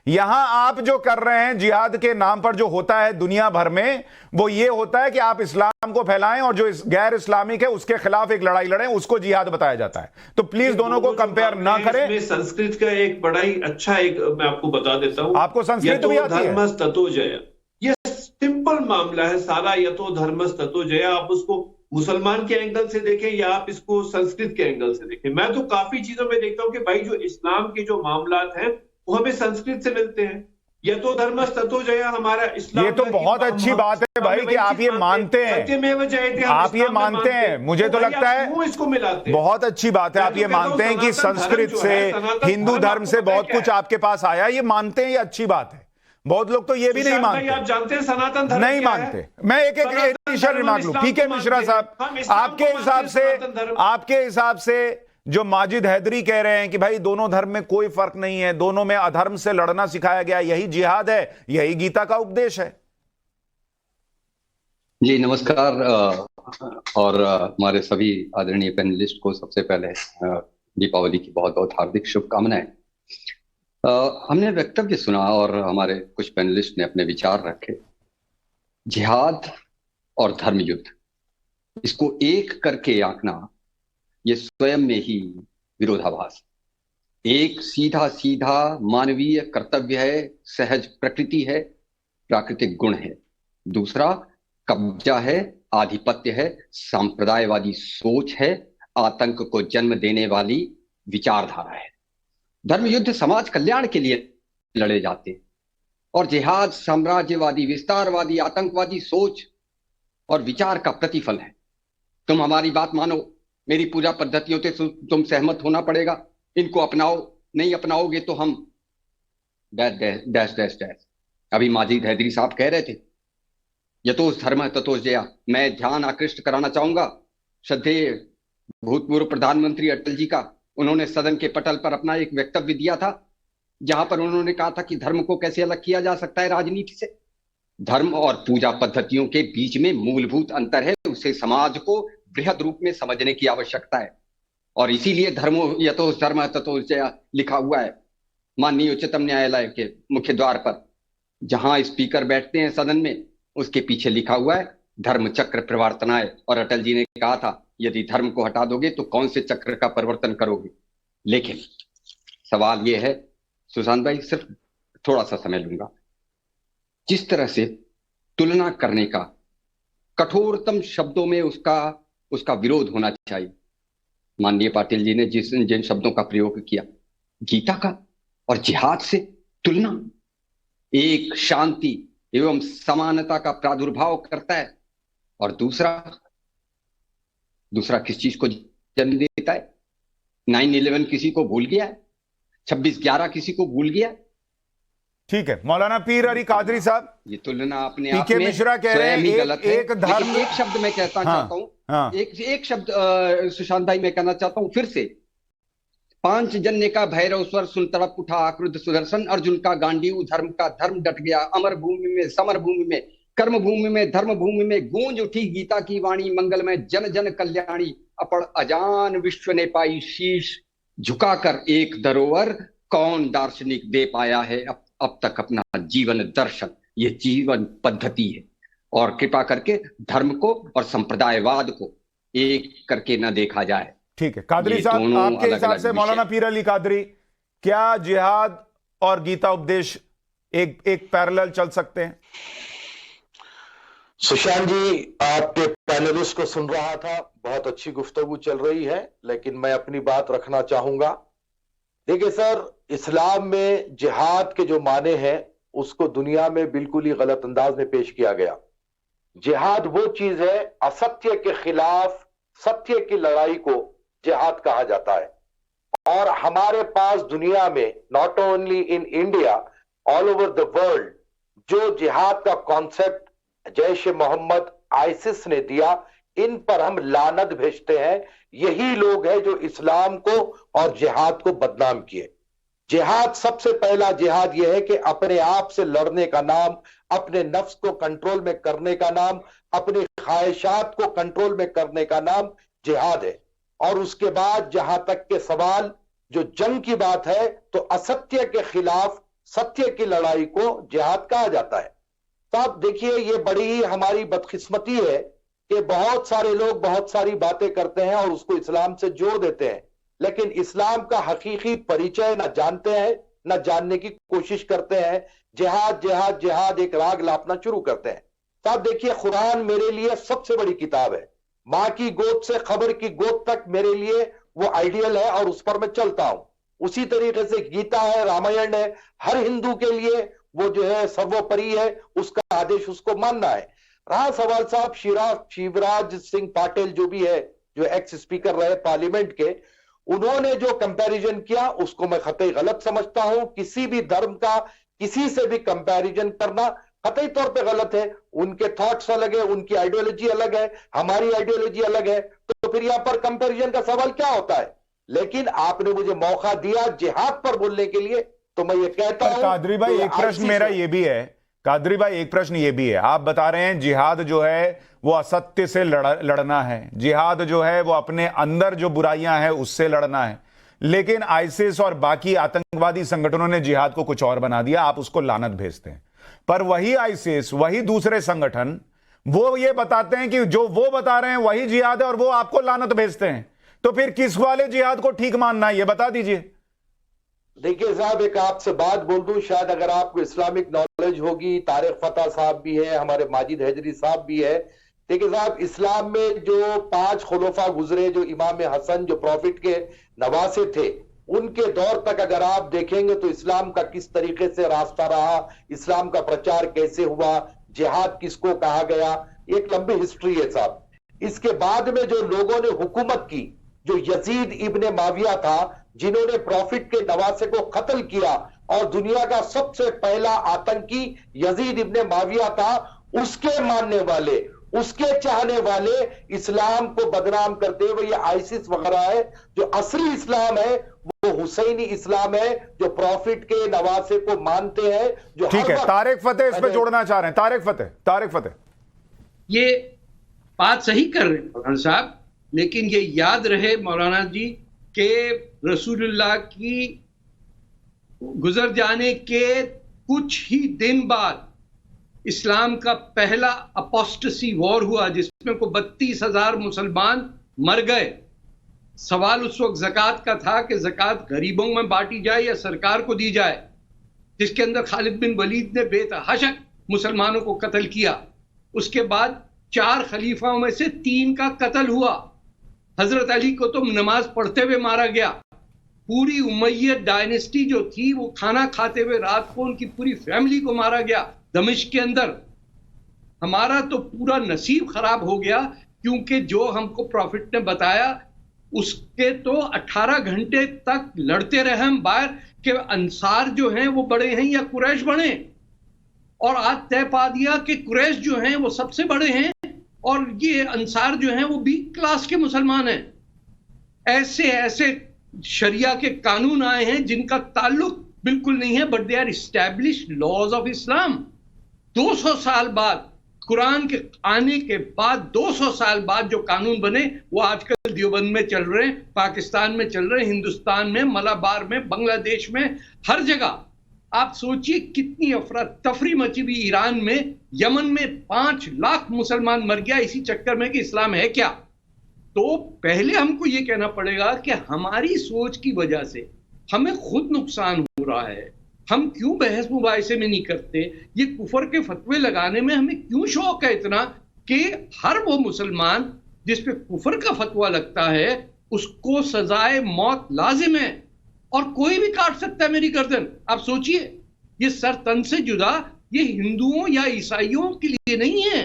[SPEAKER 2] यहां आप जो कर रहे हैं जिहाद के नाम पर जो होता है दुनिया भर में, वो ये होता है कि आप इस्लाम को फैलाएं और जो गैर इस्लामिक है उसके खिलाफ एक लड़ाई लड़ें, उसको जिहाद बताया जाता है। तो प्लीज दोनों को कंपेयर ना करें।
[SPEAKER 10] संस्कृत का एक बड़ा ही अच्छा एक मैं आपको बता देता हूं,
[SPEAKER 2] आपको संस्कृत भी आती है।
[SPEAKER 10] धर्मस् ततो जय, ये सिंपल मामला है सारा। यतो धर्मस् ततो जय, आप उसको मुसलमान के एंगल से देखें या आप इसको संस्कृत के एंगल से देखें। मैं तो काफी चीजों में देखता हूं कि भाई जो इस्लाम के जो मामलात हैं वो हमें संस्कृत से मिलते हैं। ये तो धर्मस् ततो जय हमारा इस्लाम।
[SPEAKER 2] ये तो बहुत अच्छी बात है भाई कि आप ये मानते हैं, आप ये मानते हैं। मुझे तो लगता है
[SPEAKER 10] इसको मिलाते,
[SPEAKER 2] बहुत अच्छी बात है आप ये मानते हैं कि संस्कृत से, हिंदू धर्म से बहुत कुछ आपके पास आया, ये मानते हैं, ये अच्छी बात है। बहुत लोग तो ये भी नहीं मानते।
[SPEAKER 10] आप जानते हैं सनातन धर्म
[SPEAKER 2] नहीं मानते। मैं एक इनिशियल रिमार्क लूं, पीके मिश्रा साहब, आपके हिसाब से जो माजिद हैदरी कह रहे हैं कि भाई दोनों धर्म में कोई फर्क नहीं है, दोनों में अधर्म से लड़ना सिखाया गया, यही जिहाद है, यही गीता का उपदेश है।
[SPEAKER 11] जी नमस्कार, और हमारे सभी आदरणीय पैनलिस्ट को सबसे पहले दीपावली की बहुत बहुत हार्दिक शुभकामनाएं। हमने वक्तव्य सुना और हमारे कुछ पैनलिस्ट ने अपने विचार रखे। जिहाद और धर्म युद्ध, इसको एक करके आंकना ये स्वयं में ही विरोधाभास। एक सीधा सीधा मानवीय कर्तव्य है, सहज प्रकृति है, प्राकृतिक गुण है। दूसरा कब्जा है, आधिपत्य है, सांप्रदायवादी सोच है, आतंक को जन्म देने वाली विचारधारा है। धर्म युद्ध समाज कल्याण के लिए लड़े जाते हैं और जिहाद साम्राज्यवादी, विस्तारवादी, आतंकवादी सोच और विचार का प्रतिफल है। तुम हमारी बात मानो, मेरी पूजा पद्धतियों से तुम सहमत होना पड़ेगा, इनको अपनाओ, नहीं अपनाओगे तो हम डैश डैश डैश डैश। अभी माजिद हैदरी साहब कह रहे थे यतोस धर्म ततोस जया। मैं ध्यान आकृष्ट कराना चाहूंगा श्रद्धेय भूतपूर्व प्रधानमंत्री अटल जी का। उन्होंने सदन के पटल पर अपना एक वक्तव्य दिया था जहां पर उन्होंने कहा था कि धर्म को कैसे अलग किया जा सकता है राजनीति से। धर्म और पूजा पद्धतियों के बीच में मूलभूत अंतर है, उसे समाज को बृहद रूप में समझने की आवश्यकता है और इसीलिए धर्मो यतो धर्म ततो जया लिखा हुआ है। माननीय उच्चतम न्यायालय के मुख्य द्वार पर जहां स्पीकर बैठते हैं सदन में, उसके पीछे लिखा हुआ है धर्म चक्र प्रवर्तनाय। और अटल जी ने कहा था यदि धर्म को हटा दोगे तो कौन से चक्र का परिवर्तन करोगे। लेकिन सवाल यह है सुशांत भाई, सिर्फ थोड़ा सा समय लूंगा, जिस तरह से तुलना करने का कठोरतम शब्दों में उसका विरोध होना चाहिए। माननीय पाटिल जी ने जिन शब्दों का प्रयोग किया, गीता का और जिहाद से तुलना, एक शांति एवं समानता का प्रादुर्भाव करता है और दूसरा किस चीज को जन्म देता है। 9/11 किसी को भूल गया है, 26/11 किसी को भूल गया।
[SPEAKER 2] ठीक है, मौलाना पीर अली कादरी साहब,
[SPEAKER 11] ये तुलना अपने
[SPEAKER 2] पीके मिश्रा कह रहे हैं
[SPEAKER 11] गलत है।
[SPEAKER 2] एक धर्म,
[SPEAKER 11] एक शब्द मैं कहता चाहता हूं, एक शब्द सुशांत भाई मैं कहना चाहता हूं फिर से। 5 जन्य का भैरव स्वर सुन तड़प उठा आक्रुद्ध सुदर्शन, अर्जुन का गांडीव धर्म का धर्म डट गया, अमर भूमि में समर भूमि में कर्म भूमि में धर्म भूमि में गूंज उठी गीता की वाणी, मंगल में जन जन कल्याणी, अपड़ अजान विश्व ने पाई शीश झुकाकर एक धरोहर, कौन दार्शनिक दे पाया है अब तक अपना जीवन दर्शन। ये जीवन पद्धति है और कृपा करके धर्म को और संप्रदायवाद को एक करके न देखा जाए।
[SPEAKER 2] ठीक है कादरी साहब, आपके हिसाब से मौलाना पीर अली कादरी, क्या जिहाद और गीता उपदेश एक पैरेलल चल सकते हैं?
[SPEAKER 12] सुशांत जी, आपके पैनलिस्ट को सुन रहा था, बहुत अच्छी गुफ्तगू चल रही है, लेकिन मैं अपनी बात रखना चाहूंगा। देखिए सर, इस्लाम में जिहाद के जो माने हैं उसको दुनिया में बिल्कुल ही गलत अंदाज में पेश किया गया। जिहाद वो चीज है, असत्य के खिलाफ सत्य की लड़ाई को जिहाद कहा जाता है। और हमारे पास दुनिया में, not only in India, all over the world, जो जिहाद का कॉन्सेप्ट जैश मोहम्मद, आईसिस ने दिया, इन पर हम लानत भेजते हैं। यही लोग हैं जो इस्लाम को और जिहाद को बदनाम किए। जिहाद, सबसे पहला जिहाद यह है कि अपने आप से लड़ने का नाम, अपने नफ्स को कंट्रोल में करने का नाम, अपनी ख्वाहिशात को कंट्रोल में करने का नाम जिहाद है। और उसके बाद जहां तक के सवाल जो जंग की बात है, तो असत्य के खिलाफ सत्य की लड़ाई को जिहाद कहा जाता है। तो आप देखिए, ये बड़ी ही हमारी बदकिस्मती है कि बहुत सारे लोग बहुत सारी बातें करते हैं और उसको इस्लाम से जोड़ देते हैं, लेकिन इस्लाम का हकीकी परिचय न जानते हैं, न जानने की कोशिश करते हैं। जिहाद जिहाद जिहाद एक राग लापना शुरू करते हैं। तो आप देखिए, कुरान मेरे लिए सबसे बड़ी किताब है। माँ की गोद से खबर की गोद तक मेरे लिए वो आइडियल है और उस पर मैं चलता हूं। उसी तरीके से गीता है, रामायण है, हर हिंदू के लिए वो जो है सर्वोपरि है, उसका आदेश उसको मानना है। रहा सवाल साहब शिवराज सिंह पाटिल जो भी है, जो एक्स स्पीकर रहे पार्लियामेंट के, उन्होंने जो कंपैरिजन किया उसको मैं कतई गलत समझता हूं। किसी भी धर्म का किसी से भी कंपैरिजन करना कतई तौर पे गलत है। उनके थॉट्स अलग है, उनकी आइडियोलॉजी अलग है, हमारी आइडियोलॉजी अलग है, तो फिर यहां पर कंपैरिजन का सवाल क्या होता है। लेकिन आपने मुझे मौका दिया जिहाद पर बोलने के लिए, तो मैं ये कहता हूं।
[SPEAKER 2] कादरी भाई, एक प्रश्न मेरा ये भी है, कादरी भाई एक प्रश्न ये भी है, आप बता रहे हैं जिहाद जो है वो असत्य से लड़ना है, जिहाद जो है वो अपने अंदर जो बुराइयां हैं उससे लड़ना है, लेकिन आईसिस और बाकी आतंकवादी संगठनों ने जिहाद को कुछ और बना दिया, आप उसको लानत भेजते हैं। पर वही आईसिस, वही दूसरे संगठन, वो ये बताते हैं कि जो वो बता रहे हैं वही जिहाद है और वो आपको लानत भेजते हैं। तो फिर किस वाले जिहाद को ठीक मानना है, ये बता दीजिए।
[SPEAKER 12] देखिए साहब, एक आपसे बात बोल दूं, शायद अगर आपको इस्लामिक नॉलेज होगी, तारिक फतेह साहब भी है, हमारे माजिद हैदरी साहब भी है। देखिए साहब, इस्लाम में जो 5 खुलफा गुजरे, जो इमाम हसन जो प्रॉफिट के नवासे थे, उनके दौर तक अगर आप देखेंगे तो इस्लाम का किस तरीके से रास्ता रहा, इस्लाम का प्रचार कैसे हुआ, जिहाद किसको कहा गया, एक लंबी हिस्ट्री है साहब। इसके बाद में जो लोगों ने हुकूमत की, जो यजीद इब्ने माविया था, जिन्होंने प्रॉफिट के नवासे को कत्ल किया, और दुनिया का सबसे पहला आतंकी यजीद इब्ने माविया था, उसके मानने वाले, उसके चाहने वाले इस्लाम को बदनाम करते हुए ये आईसिस वगैरह है। जो असली इस्लाम है वो हुसैनी इस्लाम है, जो प्रॉफिट के नवासे को मानते हैं। जो
[SPEAKER 2] ठीक है, तारिक फतेह इस पे जोड़ना चाह रहे हैं। तारिक फतेह
[SPEAKER 9] ये बात सही कर रहे हैं मौलाना साहब, लेकिन ये याद रहे मौलाना जी के रसूलुल्लाह की गुजर जाने के कुछ ही दिन बाद इस्लाम का पहला अपोस्टेसी वॉर हुआ, जिसमें को 32,000 मुसलमान मर गए। सवाल उस वक्त ज़कात का था कि ज़कात गरीबों में बांटी जाए या सरकार को दी जाए, जिसके अंदर खालिद बिन वलीद ने बेतहाशक मुसलमानों को कत्ल किया। उसके बाद 4 खलीफाओं में से 3 का कत्ल हुआ। हजरत अली को तो नमाज पढ़ते हुए मारा गया। पूरी उमैयद डायनेस्टी जो थी वो खाना खाते हुए रात को उनकी पूरी फैमिली को मारा गया दमिश्क के अंदर। हमारा तो पूरा नसीब खराब हो गया, क्योंकि जो हमको प्रॉफिट ने बताया उसके तो 18 घंटे तक लड़ते रहे हम बाहर के अंसार जो हैं वो बड़े हैं या कुरैश बड़े, और आज तय पा दिया कि कुरैश जो हैं वो सबसे बड़े हैं और ये अंसार जो हैं वो बी क्लास के मुसलमान हैं। ऐसे ऐसे शरिया के कानून आए हैं जिनका ताल्लुक बिल्कुल नहीं है, but they are established laws of Islam. 200 साल बाद, कुरान के आने के बाद 200 साल बाद जो कानून बने वो आजकल देवबंद में चल रहे हैं, पाकिस्तान में चल रहे हैं, हिंदुस्तान में, मलाबार में, बांग्लादेश में, हर जगह। आप सोचिए कितनी अफरा तफरी मची हुई ईरान में, यमन में 5 लाख मुसलमान मर गया इसी चक्कर में कि इस्लाम है क्या। तो पहले हमको ये कहना पड़ेगा कि हमारी सोच की वजह से हमें खुद नुकसान हो रहा है। हम क्यों बहस मुबाहिसे में नहीं करते? ये कुफर के फतवे लगाने में हमें क्यों शौक है इतना कि हर वो मुसलमान जिस पे कुफर का फतवा लगता है उसको सजाए मौत लाजिम है, और कोई भी काट सकता है मेरी गर्दन। आप सोचिए, ये सर तन से जुदा ये हिंदुओं या ईसाइयों के लिए नहीं है,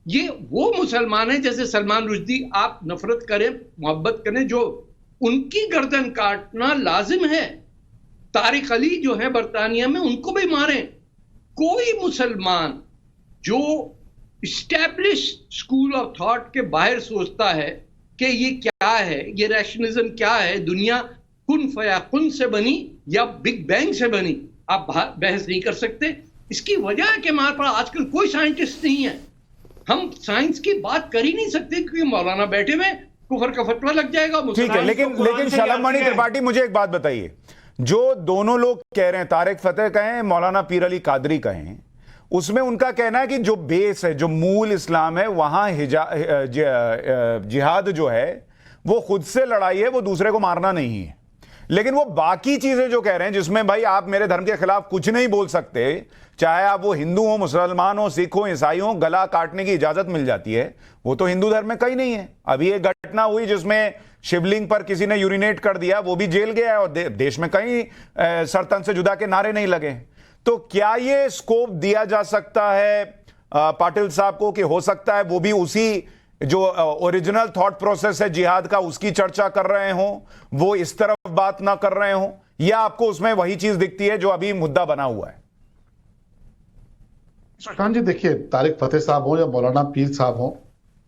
[SPEAKER 9] ये वो मुसलमान है जैसे सलमान रुश्दी, आप नफरत करें मोहब्बत करें, जो उनकी गर्दन काटना लाजिम है। तारिक अली जो है बरतानिया में, उनको भी मारें। कोई मुसलमान जो इस्टेब्लिश स्कूल ऑफ थॉट के बाहर सोचता है कि ये क्या है, ये रैशनलिज्म क्या है, दुनिया कुन फयाकुन से बनी या बिग बैंग से बनी, आप बहस नहीं कर सकते। इसकी वजह है कि हमारे पास आजकल कोई साइंटिस्ट नहीं है। हम साइंस की बात कर ही नहीं सकते क्योंकि मौलाना बैठे हुए कुफर का फतवा लग जाएगा।
[SPEAKER 2] ठीक है, लेकिन शलमणि त्रिपाठी, मुझे एक बात बताइए, जो दोनों लोग कह रहे हैं, तारिक फतेह कहें, मौलाना पीर अली कादरी कहें, उसमें उनका कहना है कि जो बेस है, जो मूल इस्लाम है, वहां जिहाद जो है वो खुद से लड़ाई है, वो दूसरे को मारना नहीं है। लेकिन वो बाकी चीजें जो कह रहे हैं, जिसमें भाई आप मेरे धर्म के खिलाफ कुछ नहीं बोल सकते, चाहे आप वो हिंदू हो, मुसलमान हो, सिख हो, ईसाई हो, गला काटने की इजाजत मिल जाती है, वो तो हिंदू धर्म में कहीं नहीं है। अभी एक घटना हुई जिसमें शिवलिंग पर किसी ने यूरिनेट कर दिया, वो भी जेल गया है, और देश में कहीं सरतन से जुदा के नारे नहीं लगे। तो क्या ये स्कोप दिया जा सकता है पाटिल साहब को कि हो सकता है वो भी उसी जो ओरिजिनल थॉट प्रोसेस है जिहाद का, उसकी चर्चा कर रहे हो, वो इस तरफ बात ना कर रहे हो, या आपको उसमें वही चीज दिखती है जो अभी मुद्दा बना हुआ है?
[SPEAKER 8] सुशांत जी, देखिए, तारिक फतेह साहब हो या मौलाना पीर साहब हो,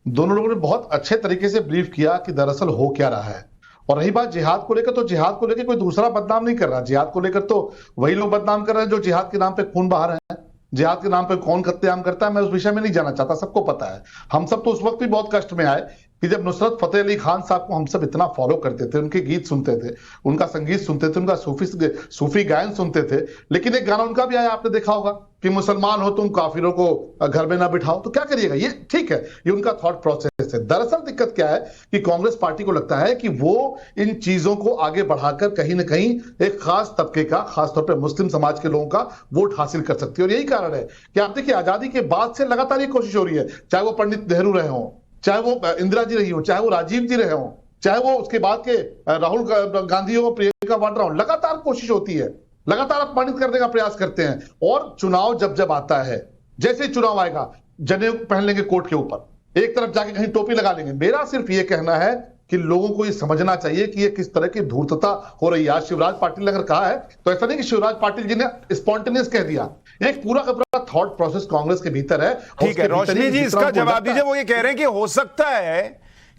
[SPEAKER 8] दोनों लोगों ने बहुत अच्छे तरीके से ब्रीफ किया कि दरअसल हो क्या रहा है। और रही बात जिहाद को लेकर, तो जिहाद को लेकर कोई दूसरा बदनाम नहीं कर रहा। जिहाद को लेकर तो वही लोग बदनाम कर रहे हैं जो जिहाद के नाम पे खून बहा रहे हैं। जिहाद के नाम पे कौन कत्लेआम करता है, मैं उस विषय में नहीं जाना चाहता, सबको पता है। हम सब तो उस वक्त भी बहुत कष्ट में आए कि जब नुसरत फतेह अली खान साहब को हम सब इतना फॉलो करते थे, उनके गीत सुनते थे, उनका संगीत सुनते थे, उनका सूफी गायन सुनते थे। लेकिन एक गाना उनका भी आया, आपने देखा होगा कि मुसलमान हो तुम, काफिरों को घर में ना बिठाओ। तो क्या करिएगा? ये ठीक है, ये उनका थॉट प्रोसेस है। दरअसल दिक्कत क्या है कि कांग्रेस पार्टी को लगता है कि वो इन चीजों को आगे बढ़ाकर कहीं ना कहीं एक खास तबके का, खासतौर पर मुस्लिम समाज के लोगों का वोट हासिल कर सकती है। और यही कारण है कि आप देखिए, आजादी के बाद से लगातार ये कोशिश हो रही है, चाहे वो पंडित नेहरू रहे हों, चाहे वो इंदिरा जी रही हो, चाहे वो राजीव जी रहे हों, चाहे वो उसके बाद के राहुल गांधी हो, प्रियंका वाड्रा हो, लगातार कोशिश होती है, लगातार अपमानित करने का प्रयास करते हैं। और चुनाव जब आता है, जैसे चुनाव आएगा, जनेऊ पहन लेंगे कोर्ट के ऊपर, एक तरफ जाके कहीं टोपी लगा लेंगे। मेरा सिर्फ ये कहना है कि लोगों को ये समझना चाहिए कि ये किस तरह की धूर्तता हो रही है। आज शिवराज पाटिल ने अगर कहा है तो ऐसा नहीं कि शिवराज पाटिल जी ने स्पॉन्टेनियस कह दिया, एक पूरा का पूरा थॉट प्रोसेस कांग्रेस के भीतर है।
[SPEAKER 2] ठीक है, रोशनी जी इसका जवाब दीजिए। वो ये कह रहे हैं कि हो सकता है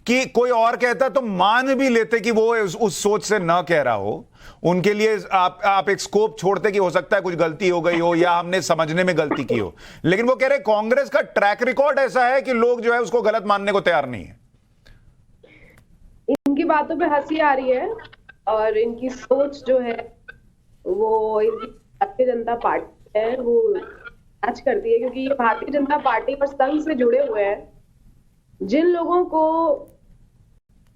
[SPEAKER 2] कि कोई और कहता तो मान भी लेते कि वो उस सोच से ना कह रहा हो, उनके लिए आप एक स्कोप छोड़ते कि हो सकता है कुछ गलती हो गई हो या हमने समझने में गलती की हो। लेकिन वो कह रहे कांग्रेस का ट्रैक रिकॉर्ड ऐसा है कि लोग जो है उसको गलत मानने को तैयार नहीं है।
[SPEAKER 3] इनकी बातों पे हंसी आ रही है और इनकी सोच जो है वो इनकी भारतीय जनता पार्टी है वो आज करती है, क्योंकि ये भारतीय जनता पार्टी और संघ से जुड़े हुए हैं। जिन लोगों को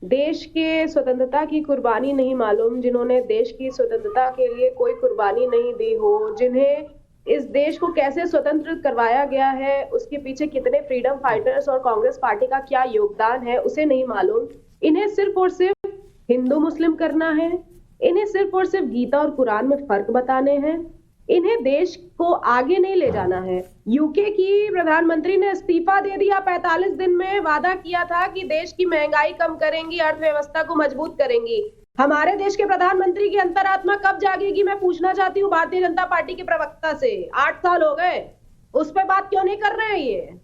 [SPEAKER 3] देश के स्वतंत्रता की कुर्बानी नहीं मालूम, जिन्होंने देश की स्वतंत्रता के लिए कोई कुर्बानी नहीं दी हो, जिन्हें इस देश को कैसे स्वतंत्र करवाया गया है, उसके पीछे कितने फ्रीडम फाइटर्स और कांग्रेस पार्टी का क्या योगदान है, उसे नहीं मालूम। इन्हें सिर्फ और सिर्फ हिंदू मुस्लिम करना है, इन्हें सिर्फ और सिर्फ गीता और कुरान में फर्क बताने हैं, इन्हें देश को आगे नहीं ले जाना है। यूके की प्रधानमंत्री ने इस्तीफा दे दिया 45 दिन में, वादा किया था कि देश की महंगाई कम करेंगी, अर्थव्यवस्था को मजबूत करेंगी। हमारे देश के प्रधानमंत्री की अंतरात्मा कब जागेगी, मैं पूछना चाहती हूँ भारतीय जनता पार्टी के प्रवक्ता से। 8 साल हो गए, उस पर बात क्यों नहीं कर रहे हैं? ये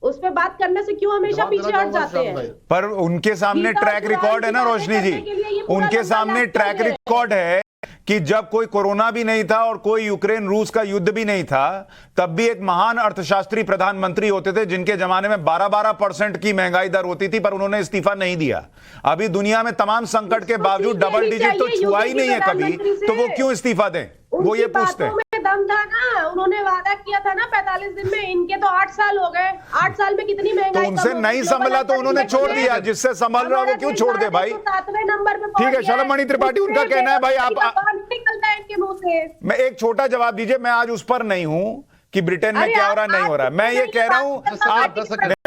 [SPEAKER 3] उस पे बात करने से क्यों हमेशा पीछे हट जाते हैं?
[SPEAKER 2] पर उनके सामने ट्रैक रिकॉर्ड है ना रोशनी जी, उनके सामने ट्रैक रिकॉर्ड है कि जब कोई कोरोना भी नहीं था और कोई यूक्रेन रूस का युद्ध भी नहीं था, तब भी एक महान अर्थशास्त्री प्रधानमंत्री होते थे जिनके जमाने में 12% की महंगाई दर होती थी, पर उन्होंने इस्तीफा नहीं दिया। अभी दुनिया में तमाम संकट के बावजूद डबल डिजिट तो छुआ ही नहीं है कभी, तो वो क्यों इस्तीफा दें? वो ये पूछते हैं।
[SPEAKER 3] दम था ना, उन्होंने वादा किया था ना 45 दिन में, इनके तो 8 साल हो गए। 8 साल में कितनी महंगाई?
[SPEAKER 2] तो उनसे नहीं संभला तो उन्होंने छोड़ दिया, जिससे संभल रहा वो क्यों छोड़ दे भाई?
[SPEAKER 3] 7वें नंबर पे
[SPEAKER 2] ठीक है, शलमणि त्रिपाठी उनका कहना है भाई आप
[SPEAKER 3] निकलता है इनके मुंह से।
[SPEAKER 2] मैं एक छोटा जवाब दीजिए, मैं आज उस पर नहीं हूं कि ब्रिटेन में क्या हो रहा नहीं हो रहा, मैं ये कह रहा हूं आप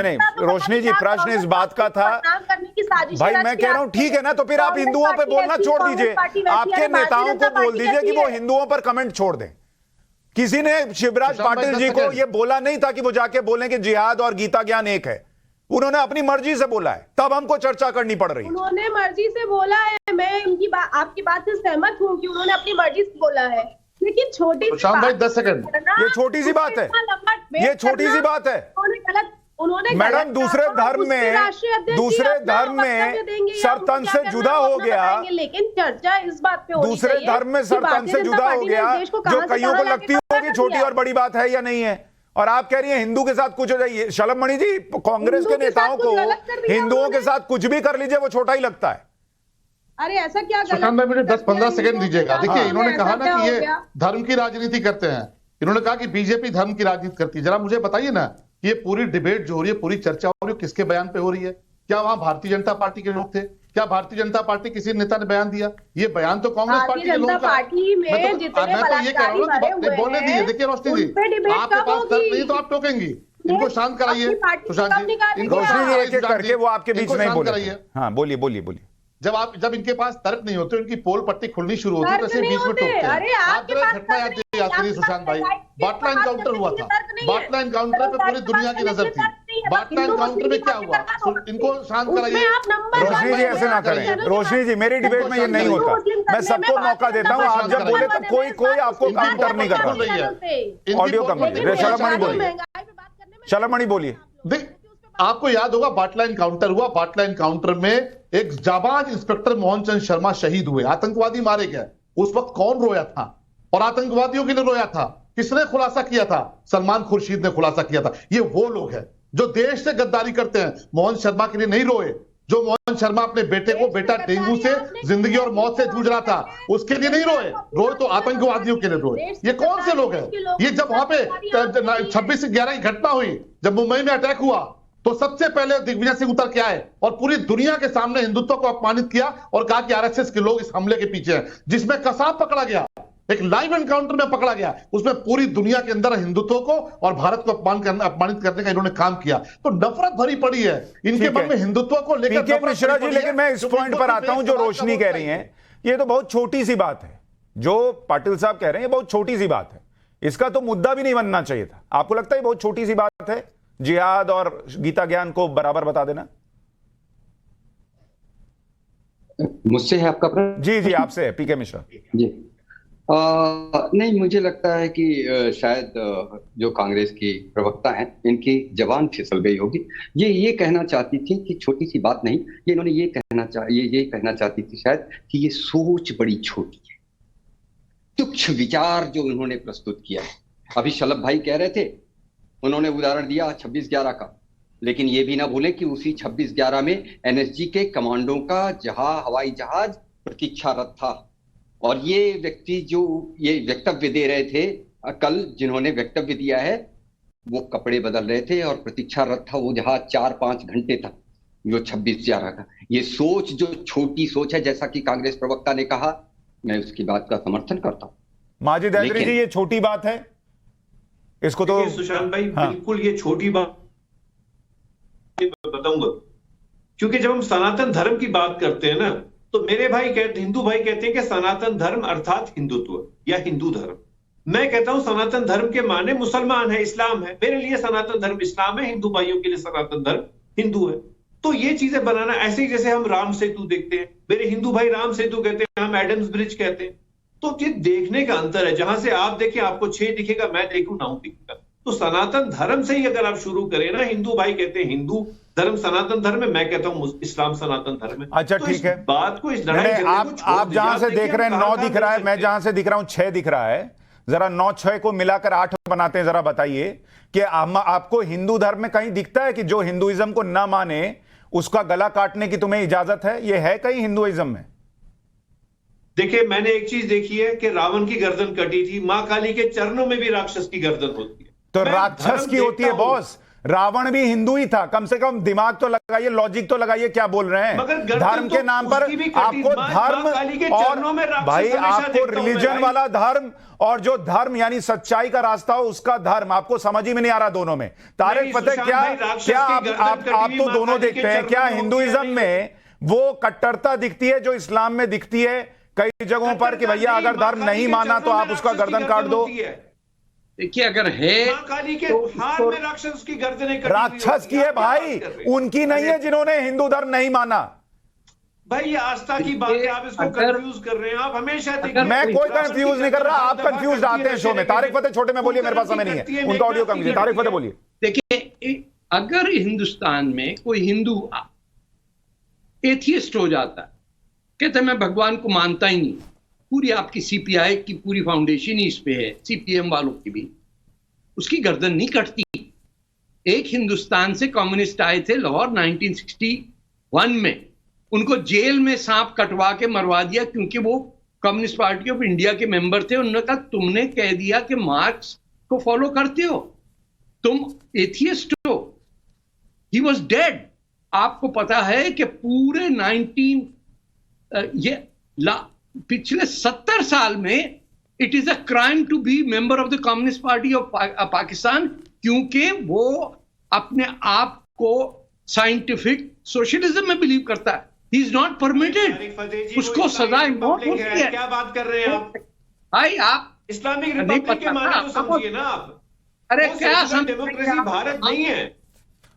[SPEAKER 2] नहीं, रोशनी जी प्रश्न इस बात का था भाई, मैं कह रहा हूं ठीक है ना, तो फिर आप हिंदुओं पे बोलना छोड़ दीजिए, आपके नेताओं को बोल दीजिए कि वो हिंदुओं पर कमेंट छोड़ दें। किसी ने शिवराज पाटिल जी को ये बोला नहीं था कि वो जाके बोलें कि जिहाद और गीता ज्ञान एक है, उन्होंने अपनी मर्जी से बोला है, तब हमको चर्चा करनी पड़ रही है।
[SPEAKER 3] उन्होंने मर्जी से बोला है, मैं इनकी आपकी बात से सहमत हूं कि उन्होंने अपनी मर्जी से बोला है, लेकिन छोटी सी
[SPEAKER 8] भाई 10 सेकंड,
[SPEAKER 2] ये छोटी सी बात है, ये छोटी सी बात है मैडम। दूसरे धर्म में सरतन से जुदा हो गया,
[SPEAKER 3] लेकिन चर्चा इस बात पे
[SPEAKER 2] दूसरे धर्म में सरतन से जुदा हो गया, जो कईयों को लगती होगी छोटी और बड़ी बात है या नहीं है, और आप कह रही हैं हिंदू के साथ कुछ हो जाइए। शलमणि जी, कांग्रेस के नेताओं को हिंदुओं के साथ कुछ भी कर लीजिए वो छोटा ही लगता है।
[SPEAKER 3] अरे ऐसा क्या
[SPEAKER 8] सुशांत भाई मुझे 10-15 सेकंड दीजिएगा। देखिए इन्होंने कहा ना कि ये धर्म की राजनीति करते हैं, इन्होंने कहा कि बीजेपी धर्म की राजनीति करती है। जरा मुझे बताइए ना, ये पूरी डिबेट जो हो रही है, पूरी चर्चा हो रही है, किसके बयान पे हो रही है? क्या वहां भारतीय जनता पार्टी के लोग थे? क्या भारतीय जनता पार्टी किसी नेता ने बयान दिया? ये बयान तो कांग्रेस पार्टी के लोगों का। मैं तो ये कह रहा हूँ बोलने दीजिए। देखिए रोशनी जी, आपके पास तर्क नहीं तो आप टोकेंगी, इनको शांत कराइए। सुशांत जी,
[SPEAKER 2] रोशनी जी एक एक करके वो आपके बीच नहीं बोल रही है। हाँ बोलिए बोलिए बोलिए।
[SPEAKER 8] जब इनके पास तर्क नहीं होते, इनकी पोल पट्टी खुलनी शुरू होती है, वैसे बीच में टोकते हैं। आप जरा घटना याद करिए सुशांत भाई, बाटला एनकाउंटर हुआ था, बाटला एनकाउंटर पे पूरी दुनिया की नजर थी। बाटला एनकाउंटर में क्या हुआ, इनको शांत कराइए।
[SPEAKER 2] रोशनी जी ऐसे ना करें, रोशनी जी मेरी डिबेट में ये नहीं होता, मैं सबको मौका देता हूँ, आप जब बोले तो कोई आपको काउंटर नहीं कर रहा। ऑडियो कम करिए। शलमणि बोलिए, शलमणि बोलिए।
[SPEAKER 8] आपको याद होगा बाटला एनकाउंटर हुआ, बाटला एनकाउंटर में एक जाबाज इंस्पेक्टर मोहन चंद शर्मा शहीद हुए, आतंकवादी मारे गए। उस वक्त कौन रोया था और आतंकवादियों के लिए रोया था? किसने खुलासा किया था? सलमान खुर्शीद ने खुलासा किया था। ये वो लोग हैं जो देश से गद्दारी करते हैं। मोहन शर्मा के लिए नहीं रोए, जो मोहन शर्मा अपने बेटे को, बेटा डेंगू से जिंदगी और मौत से जूझ रहा था, उसके लिए नहीं रोए तो आतंकवादियों के लिए रोए। ये कौन से लोग हैं? ये जब वहां पे 26/11 की घटना हुई, जब मुंबई में अटैक हुआ, तो सबसे पहले दिग्विजय सिंह उतर के आए और पूरी दुनिया के सामने हिंदुत्व को अपमानित किया और कहा कि आरएसएस के लोग इस हमले के पीछे हैं, जिसमें कसाब पकड़ा गया, एक लाइव एनकाउंटर में पकड़ा गया। उसमें पूरी दुनिया के अंदर हिंदुत्व को और भारत को अपमानित करने का इन्होंने काम किया। तो नफरत भरी पड़ी है इनके मन में हिंदुत्व को लेकर।
[SPEAKER 2] मिश्रा जी, लेकिन मैं इस पॉइंट पर आता हूं जो रोशनी कह रही है, ये तो बहुत छोटी सी बात है। जो पाटिल साहब कह रहे हैं बहुत छोटी सी बात है, इसका तो मुद्दा भी नहीं बनना चाहिए था। आपको लगता है बहुत छोटी सी बात है जिहाद और गीता ज्ञान को बराबर बता देना?
[SPEAKER 11] मुझसे है आपका प्रश्न?
[SPEAKER 2] जी जी आपसे है, पीके मिश्रा
[SPEAKER 11] जी। नहीं, मुझे लगता है कि शायद जो कांग्रेस की प्रवक्ता हैं, इनकी जबान फिसल गई होगी। ये कहना चाहती थी कि छोटी सी बात नहीं, ये इन्होंने ये कहना चाहती थी शायद कि ये सोच बड़ी छोटी है, तुच्छ विचार जो इन्होंने प्रस्तुत किया है। अभी शलभ भाई कह रहे थे, उन्होंने उदाहरण दिया 26/11 का, लेकिन ये भी ना भूलें कि उसी 26/11 में एनएसजी के कमांडो का हवाई जहाज प्रतीक्षारत था और ये व्यक्ति जो ये वक्तव्य दे रहे थे कल, जिन्होंने वक्तव्य दिया है, वो कपड़े बदल रहे थे और प्रतीक्षारत था वो जहाज 4-5 घंटे तक, जो 26 जा रहा था। ये सोच जो छोटी सोच है, जैसा कि कांग्रेस प्रवक्ता ने कहा, मैं उसकी बात का समर्थन करता हूं।
[SPEAKER 2] माजिद हैदरी जी, ये छोटी बात है, इसको तो
[SPEAKER 10] सुशांत भाई बिल्कुल ये छोटी बात बताऊंगा, क्योंकि जब हम सनातन धर्म की बात करते हैं ना, तो मेरे भाई कहते, हिंदू भाई कहते हैं कि सनातन धर्म अर्थात हिंदुत्व या हिंदू धर्म। मैं कहता हूं सनातन धर्म के माने मुसलमान है, इस्लाम है। मेरे लिए सनातन धर्म इस्लाम है, हिंदू भाइयों के लिए सनातन धर्म हिंदू है। तो ये चीजें बनाना, ऐसे ही जैसे हम राम सेतु देखते हैं, मेरे हिंदू भाई राम सेतु कहते हैं, हम एडम्स ब्रिज कहते हैं। तो ये देखने का अंतर है, जहां से आप देखें आपको 6 दिखेगा, मैं देखूं 9 दिखेगा। तो सनातन धर्म से ही अगर आप शुरू करें ना, हिंदू भाई कहते हैं हिंदू धर्म सनातन धर्म है, मैं कहता हूं इस्लाम सनातन धर्म है।
[SPEAKER 2] अच्छा
[SPEAKER 10] तो
[SPEAKER 2] ठीक है,
[SPEAKER 10] बात को इस लड़ाई
[SPEAKER 2] आप जहां से देख रहे हैं 9 दिख रहा है, मैं जहां से दिख रहा हूं 6 दिख रहा है। जरा 9-6 को मिलाकर 8 बनाते हैं। जरा बताइए कि आपको हिंदू धर्म में कहीं दिखता है कि जो हिंदुइज्म को ना माने उसका गला काटने की तुम्हें इजाजत है? यह है कहीं हिंदुइज्म में?
[SPEAKER 10] देखिए, मैंने एक चीज देखी है कि रावण की गर्दन कटी थी, मां काली के चरणों में भी राक्षस की गर्दन होती है।
[SPEAKER 2] तो राक्षस की होती है बॉस, रावण भी हिंदू ही था। कम से कम दिमाग तो लगाइए, लॉजिक तो लगाइए, क्या बोल रहे हैं? धर्म के नाम पर आपको धर्म और भाई आपको रिलीजन वाला धर्म और जो धर्म यानी सच्चाई का रास्ता हो उसका धर्म आपको समझ ही में नहीं आ रहा दोनों में। तारिक पता है क्या आप तो दोनों देखते हैं? क्या हिंदुइज्म में वो कट्टरता दिखती है जो इस्लाम में दिखती है कई जगहों पर कि भैया अगर धर्म नहीं माना तो आप उसका गर्दन काट दो?
[SPEAKER 9] देखिए, अगर है
[SPEAKER 10] काली के हाथ में राक्षस की गर्दनें कटी,
[SPEAKER 2] राक्षस की है भाई, उनकी नहीं है जिन्होंने हिंदू धर्म नहीं माना।
[SPEAKER 10] भाई ये आस्था की बात है, आप इसको कंफ्यूज कर रहे हैं। आप हमेशा
[SPEAKER 2] मैं कोई कंफ्यूज नहीं कर रहा, आप कंफ्यूज आते हैं शो में। तारिक फतेह छोटे में बोलिए, मेरे पास समय नहीं है, उनका ऑडियो कम कीजिए। तारिक फतेह बोलिए।
[SPEAKER 9] देखिए, अगर हिंदुस्तान में कोई हिंदू एथियस्ट हो जाता है, कहते मैं भगवान को मानता ही नहीं, पूरी आपकी सीपीआई की पूरी फाउंडेशन ही इस पे है, सीपीएम वालों की भी, उसकी गर्दन नहीं कटती। एक हिंदुस्तान से कम्युनिस्ट आए थे लाहौर 1961 में, उनको जेल में सांप कटवा के मरवा दिया क्योंकि वो कम्युनिस्ट पार्टी ऑफ इंडिया के मेंबर थे। उन्होंने कहा तुमने कह दिया कि मार्क्स को फॉलो करते हो, तुम एथियस्ट हो। He was dead. आपको पता है कि पूरे पिछले 70 साल में it is a crime to be member of the communist party of Pakistan, क्योंकि वो अपने आप को साइंटिफिक सोशलिज्म में बिलीव करता है। ही इज नॉट परमिटेड, उसको सजा इम्पोर्ट होती है।
[SPEAKER 10] क्या बात कर रहे हैं आप
[SPEAKER 9] भाई? आप
[SPEAKER 10] इस्लामिक रिपब्लिक के माने तो समझिए ना आप।
[SPEAKER 9] अरे क्या
[SPEAKER 10] डेमोक्रेसी भारत नहीं है।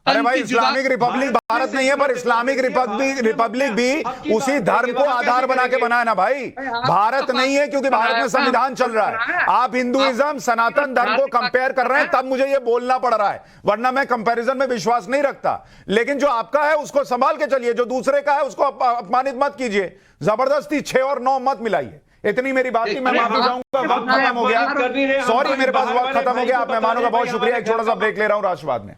[SPEAKER 2] अरे भाई, इस्लामिक रिपब्लिक भारत नहीं है, पर इस्लामिक रिपब्लिक भी उसी धर्म को आधार बना के बना है ना भाई। भारत नहीं है क्योंकि भारत में संविधान चल रहा है। आप हिंदुइज्म सनातन धर्म को कंपेयर कर रहे हैं, तब मुझे ये बोलना पड़ रहा है, वरना मैं कंपैरिजन में विश्वास नहीं रखता। लेकिन जो आपका है उसको संभाल के चलिए, जो दूसरे का है उसको अपमानित मत कीजिए। जबरदस्ती 6 और 9 मत मिलाइए। इतनी मेरी बात थी, मैं माफी चाहूंगा, वक्त खत्म हो गया। सॉरी, मेरे पास वक्त खत्म हो गया। आप मेहमानों का बहुत शुक्रिया। एक छोटा सा ब्रेक ले रहा हूं राष्ट्रवाद में।